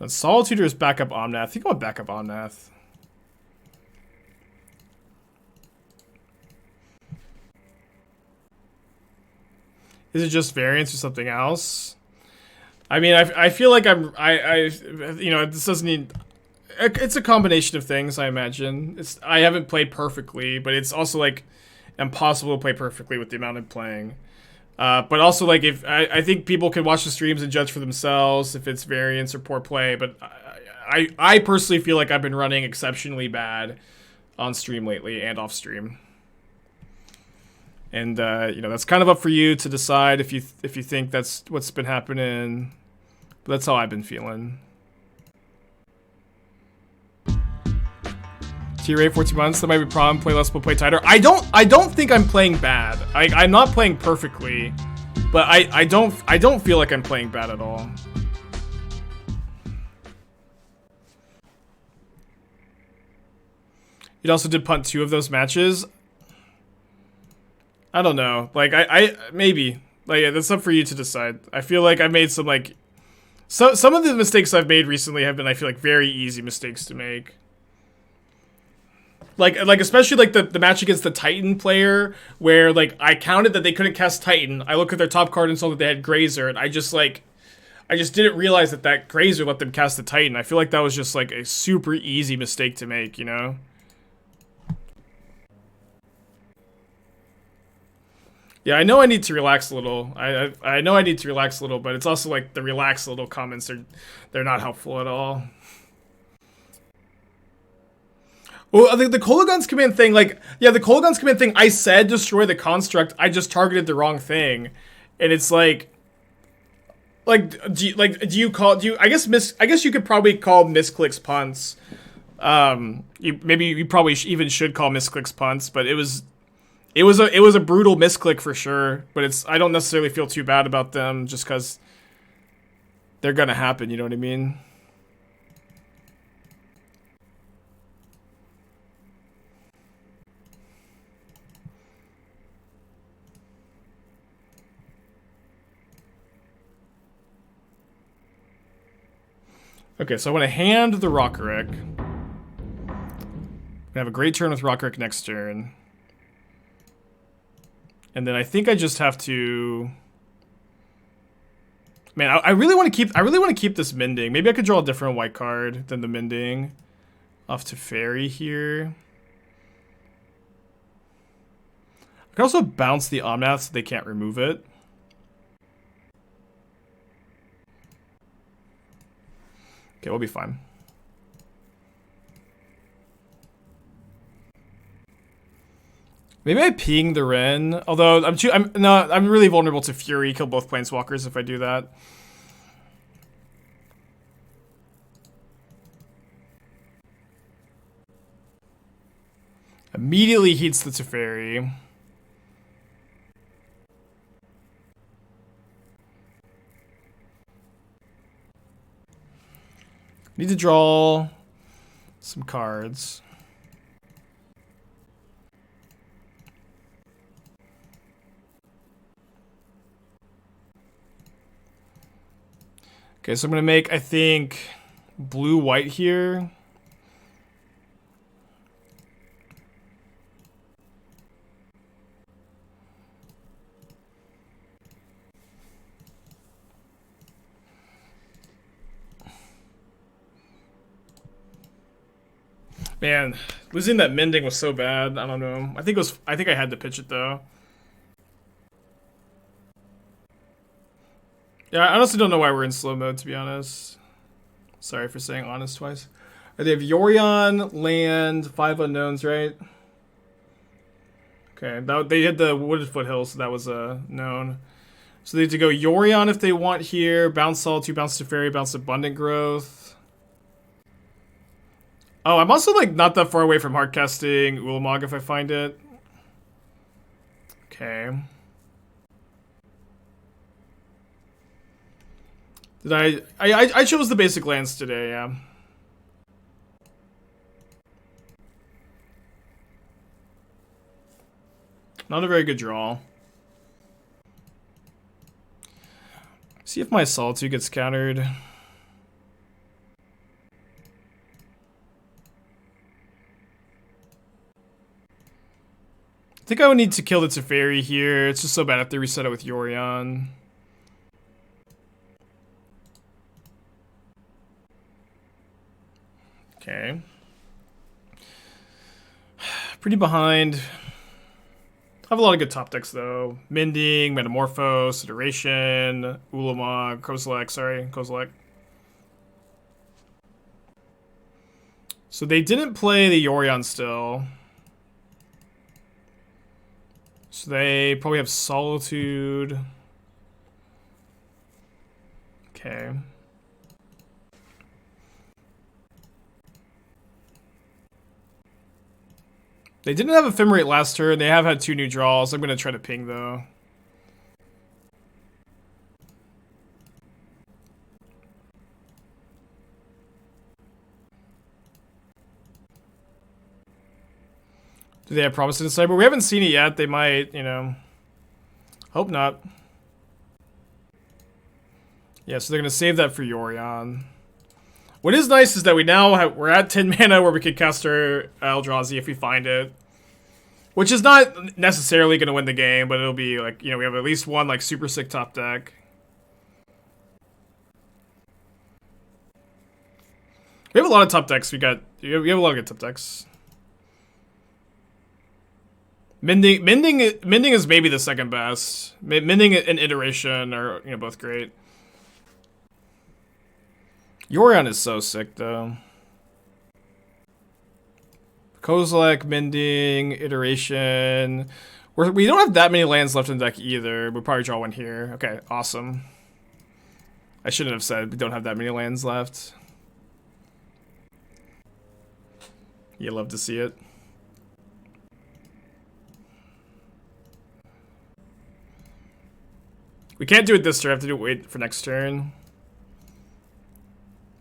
And Solitude is backup Omnath. I think I want backup Omnath. Is it just variance or something else? I mean, I feel like you know, this doesn't need. It's a combination of things, I imagine. I haven't played perfectly, but it's also like impossible to play perfectly with the amount I'm playing. But also, like, if I think people can watch the streams and judge for themselves if it's variance or poor play. But I personally feel like I've been running exceptionally bad on stream lately and off stream. And you know, that's kind of up for you to decide if you think that's what's been happening. But that's how I've been feeling. T-Ray 14 months, that might be a problem. Play less, but play tighter. I don't think I'm playing bad. I'm not playing perfectly, but I don't feel like I'm playing bad at all. You also did punt 2 of those matches. I don't know. Like I maybe. Like yeah, that's up for you to decide. I feel like I made some like some of the mistakes I've made recently have been, I feel like, very easy mistakes to make. Like especially like the match against the Titan player, where like I counted that they couldn't cast Titan. I look at their top card and saw that they had Grazer, and I just didn't realize that Grazer let them cast the Titan. I feel like that was just like a super easy mistake to make, you know? Yeah, I know I need to relax a little. I know I need to relax a little, but it's also like the relax a little comments they're not helpful at all. Well, I think the Kolaghan's Command thing, like, yeah, the Kolaghan's Command thing, I said destroy the construct, I just targeted the wrong thing. And it's like I guess you could probably call misclicks punts. Maybe you probably even should call misclicks punts, but it was a brutal misclick for sure, but I don't necessarily feel too bad about them just because they're gonna happen, you know what I mean? Okay, so I want to hand the Rokiric. Gonna have a great turn with Rokiric next turn. And then I think I just have to... Man, I really want to keep this Mending. Maybe I could draw a different white card than the Mending. Off to Teferi here. I can also bounce the Omnath so they can't remove it. Okay, we'll be fine. Maybe I ping the Wrenn, although I'm really vulnerable to Fury. Kill both Planeswalkers if I do that. Immediately heats the Teferi. Need to draw some cards. Okay, so I'm gonna make, I think, blue-white here. Man, losing that Mending was so bad. I don't know. I think I had to pitch it though. Yeah, I honestly don't know why we're in slow mode, to be honest. Sorry for saying honest twice. They have Yorion, land, 5 unknowns, right? Okay, they had the Wooded Foothills, so that was known. So they have to go Yorion if they want here, bounce Solitude, bounce Teferi, bounce Abundant Growth. Oh, I'm also like not that far away from hardcasting Ulamog if I find it. Okay. Did I chose the basic lands today, yeah. Not a very good draw. See if my Solitude gets countered. I think I would need to kill the Teferi here. It's just so bad if they reset it with Yorion. Okay. Pretty behind. I have a lot of good top decks though. Mending, Manamorphose, Iteration, Ulamog, Kozilek. So they didn't play the Yorion still. So they probably have Solitude. Okay. They didn't have Ephemerate last turn. They have had 2 new draws. I'm going to try to ping, though. Do they have Promise in the Sideboard? We haven't seen it yet. They might, you know. Hope not. Yeah, so they're going to save that for Yorion. What is nice is that we're at 10 mana where we can cast our Eldrazi if we find it. Which is not necessarily going to win the game, but it'll be like, you know, we have at least one like super sick top deck. We have a lot of top decks. We have a lot of good top decks. Mending is maybe the second best. Mending and Iteration are, you know, both great. Yorion is so sick, though. Kozilek, Mending, Iteration. We don't have that many lands left in the deck either. We'll probably draw one here. Okay, awesome. I shouldn't have said we don't have that many lands left. You love to see it. We can't do it this turn. I have to wait for next turn.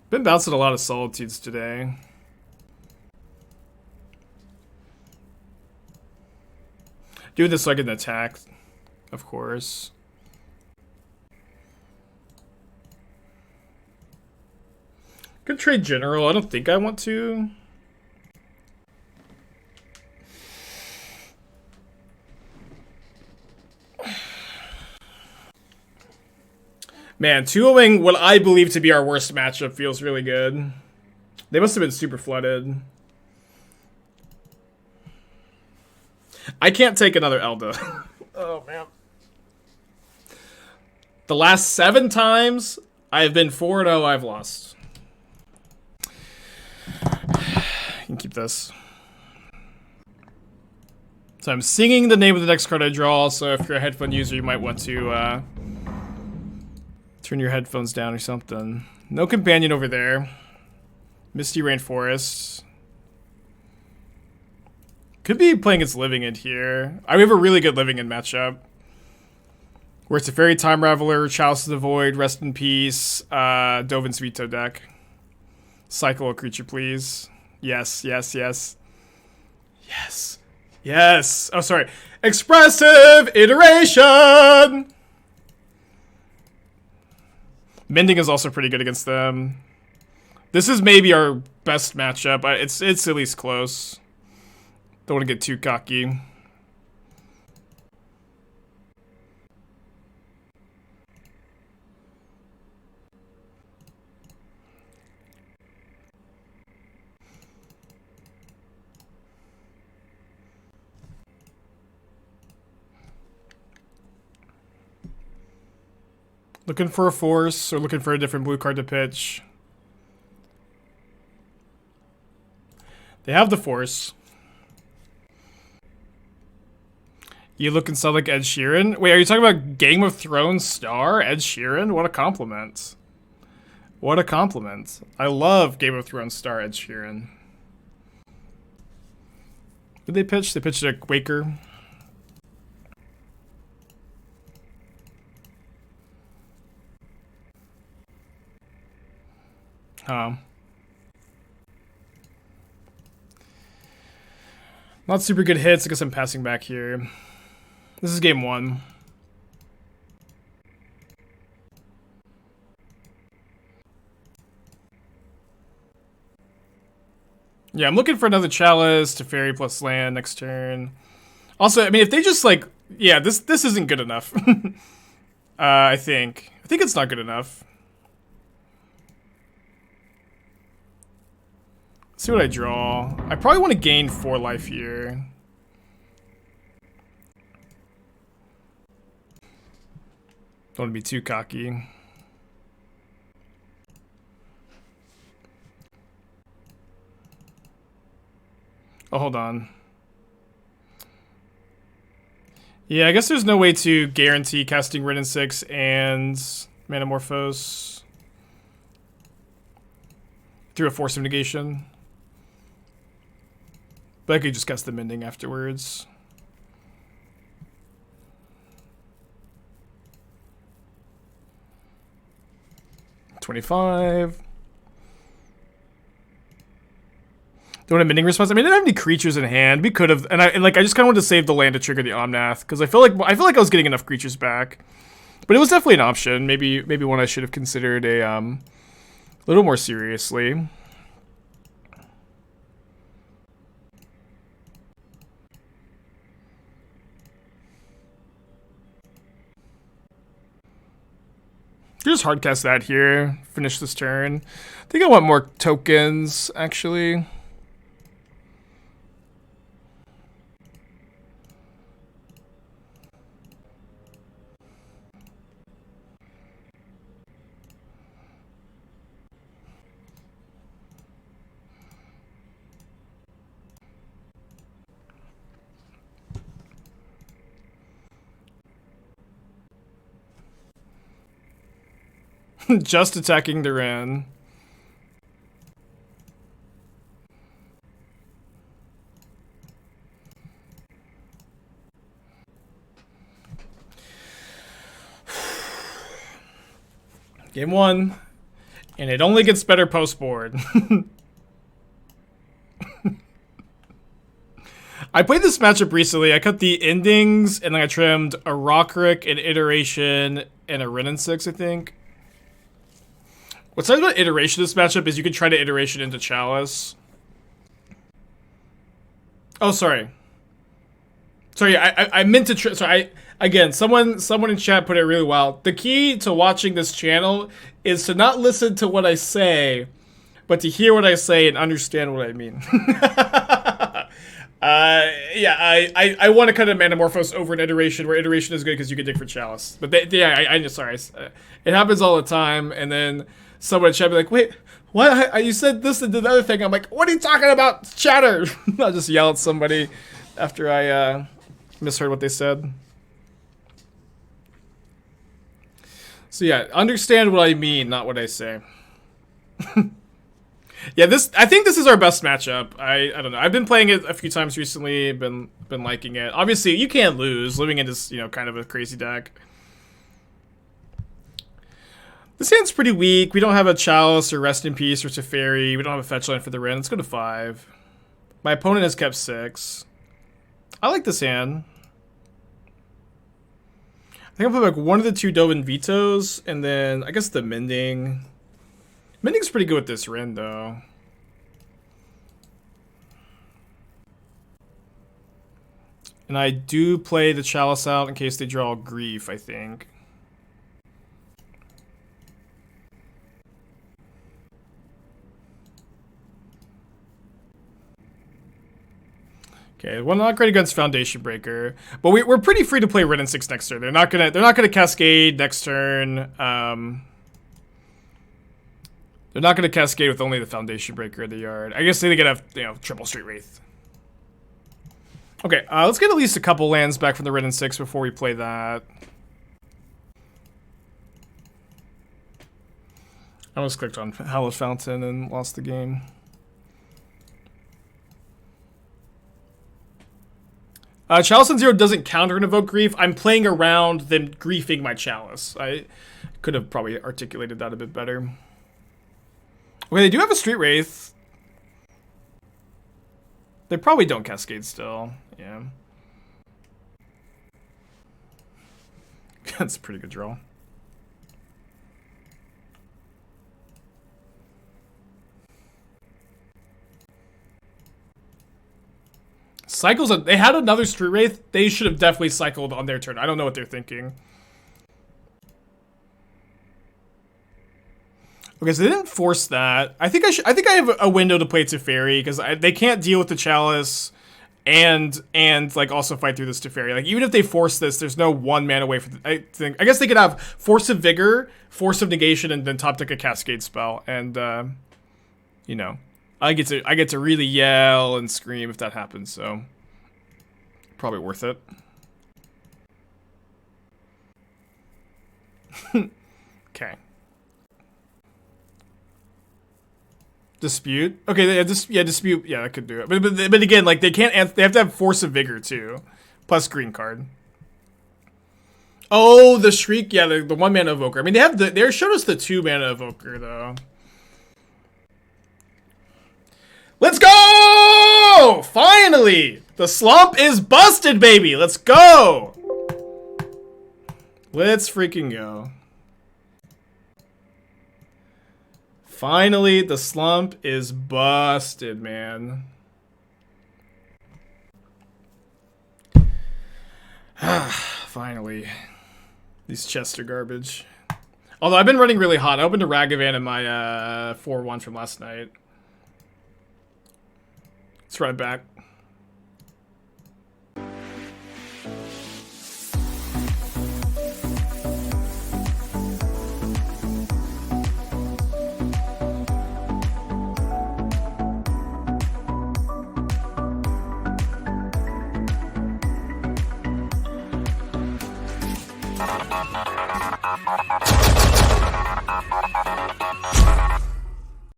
Been bouncing a lot of Solitudes today. Do this so I can attack, of course. Could trade General. I don't think I want to. Man, 2-0ing what I believe to be our worst matchup feels really good. They must have been super flooded. I can't take another Elda. Oh, man. The last 7 times I've been 4-0, I've lost. You can keep this. So I'm singing the name of the next card I draw, so if you're a headphone user, you might want to turn your headphones down or something. No companion over there. Misty Rainforest. Could be playing its Living End here. We have a really good Living End matchup. Where it's a Teferi, Time Raveler, Chalice of the Void, Rest in Peace, Dovin's Veto deck. Cycle a creature, please. Yes, yes, yes. Yes. Yes. Oh, sorry. Expressive Iteration! Mending is also pretty good against them. This is maybe our best matchup. It's at least close. Don't want to get too cocky. Looking for a force or looking for a different blue card to pitch. They have the force. You look and sound like Ed Sheeran. Wait, are you talking about Game of Thrones star Ed Sheeran? What a compliment. What a compliment. I love Game of Thrones star Ed Sheeran. Did they pitch? They pitched a Quaker. Not super good hits. I guess I'm passing back here. This is game 1. Yeah, I'm looking for another Chalice, Teferi plus land next turn. Also, I mean, if they just like, yeah, this isn't good enough. I think it's not good enough. Let's see what I draw. I probably want to gain 4 life here. Don't want to be too cocky. Oh, hold on. Yeah, I guess there's no way to guarantee casting Wrenn and Six and Manamorphose through a Force of Negation. But I could just cast the Mending afterwards. $25. Don't want a Mending response. I mean, I didn't have any creatures in hand. We could have, and I just kind of wanted to save the land to trigger the Omnath because I feel like I was getting enough creatures back. But it was definitely an option. Maybe one I should have considered a little more seriously. Just hardcast that here. Finish this turn. I think I want more tokens, actually. Just attacking the Wrenn. Game 1. And it only gets better post-board. I played this matchup recently. I cut the endings, and then I trimmed a Rokiric, an Iteration, and a Wrenn and Six, I think. What's nice about Iteration this matchup is you can try to Iteration into Chalice. Oh, sorry. Sorry, I meant to... Sorry, Again, someone in chat put it really well. The key to watching this channel is to not listen to what I say, but to hear what I say and understand what I mean. Yeah, I want to cut a Manamorphose over an iteration where iteration is good because you can dig for Chalice. But yeah, I'm just sorry. It happens all the time, and then someone in chat be like, wait, what? You said this and the other thing. I'm like, what are you talking about, chatter? I'll just yell at somebody after I misheard what they said. So yeah, understand what I mean, not what I say. Yeah, I think this is our best matchup. I don't know. I've been playing it a few times recently. Been liking it. Obviously, you can't lose. Living in is, kind of a crazy deck. This hand's pretty weak. We don't have a Chalice or Rest in Peace or Teferi. We don't have a fetch line for the Wrenn. Let's go to 5. My opponent has kept 6. I like this hand. I think I'll put like one of the 2 Dovin Vetos, and then I guess the Mending. Mending's pretty good with this Wrenn, though. And I do play the Chalice out in case they draw Grief, I think. Okay, well, not great against Foundation Breaker, but we're pretty free to play Wrenn and Six next turn. They're not gonna Cascade next turn. They're not going to Cascade with only the Foundation Breaker in the yard. I guess they could have, triple Street Wraith. Okay, let's get at least a couple lands back from the Wrenn and Six before we play that. I almost clicked on Hallowed Fountain and lost the game. Chalice on 0 doesn't counter and evoke Grief. I'm playing around them griefing my Chalice. I could have probably articulated that a bit better. Okay, they do have a Street Wraith. They probably don't Cascade still. Yeah. That's a pretty good draw. Cycles, they had another Street Wraith. They should have definitely cycled on their turn. I don't know what they're thinking. Okay, so they didn't force that. I think I have a window to play Teferi because they can't deal with the Chalice and like also fight through this Teferi. Like even if they force this, there's no 1 mana away for. I guess they could have Force of Vigor, Force of Negation, and then top deck a Cascade spell, and I get to really yell and scream if that happens. So probably worth it. Okay. Dispute. Okay, yeah, dispute. Yeah, that could do it. But again, like they can't. They have to have Force of Vigor too, plus green card. Oh, the Shriek. Yeah, the 1 mana evoker. I mean, they showed us the 2 mana evoker though. Let's go! Finally, the slump is busted, baby. Let's go. Let's freaking go. Finally, the slump is busted, man. Finally. These chests are garbage. Although I've been running really hot. I opened a Ragavan in my 4-1 from last night. Let's run it back.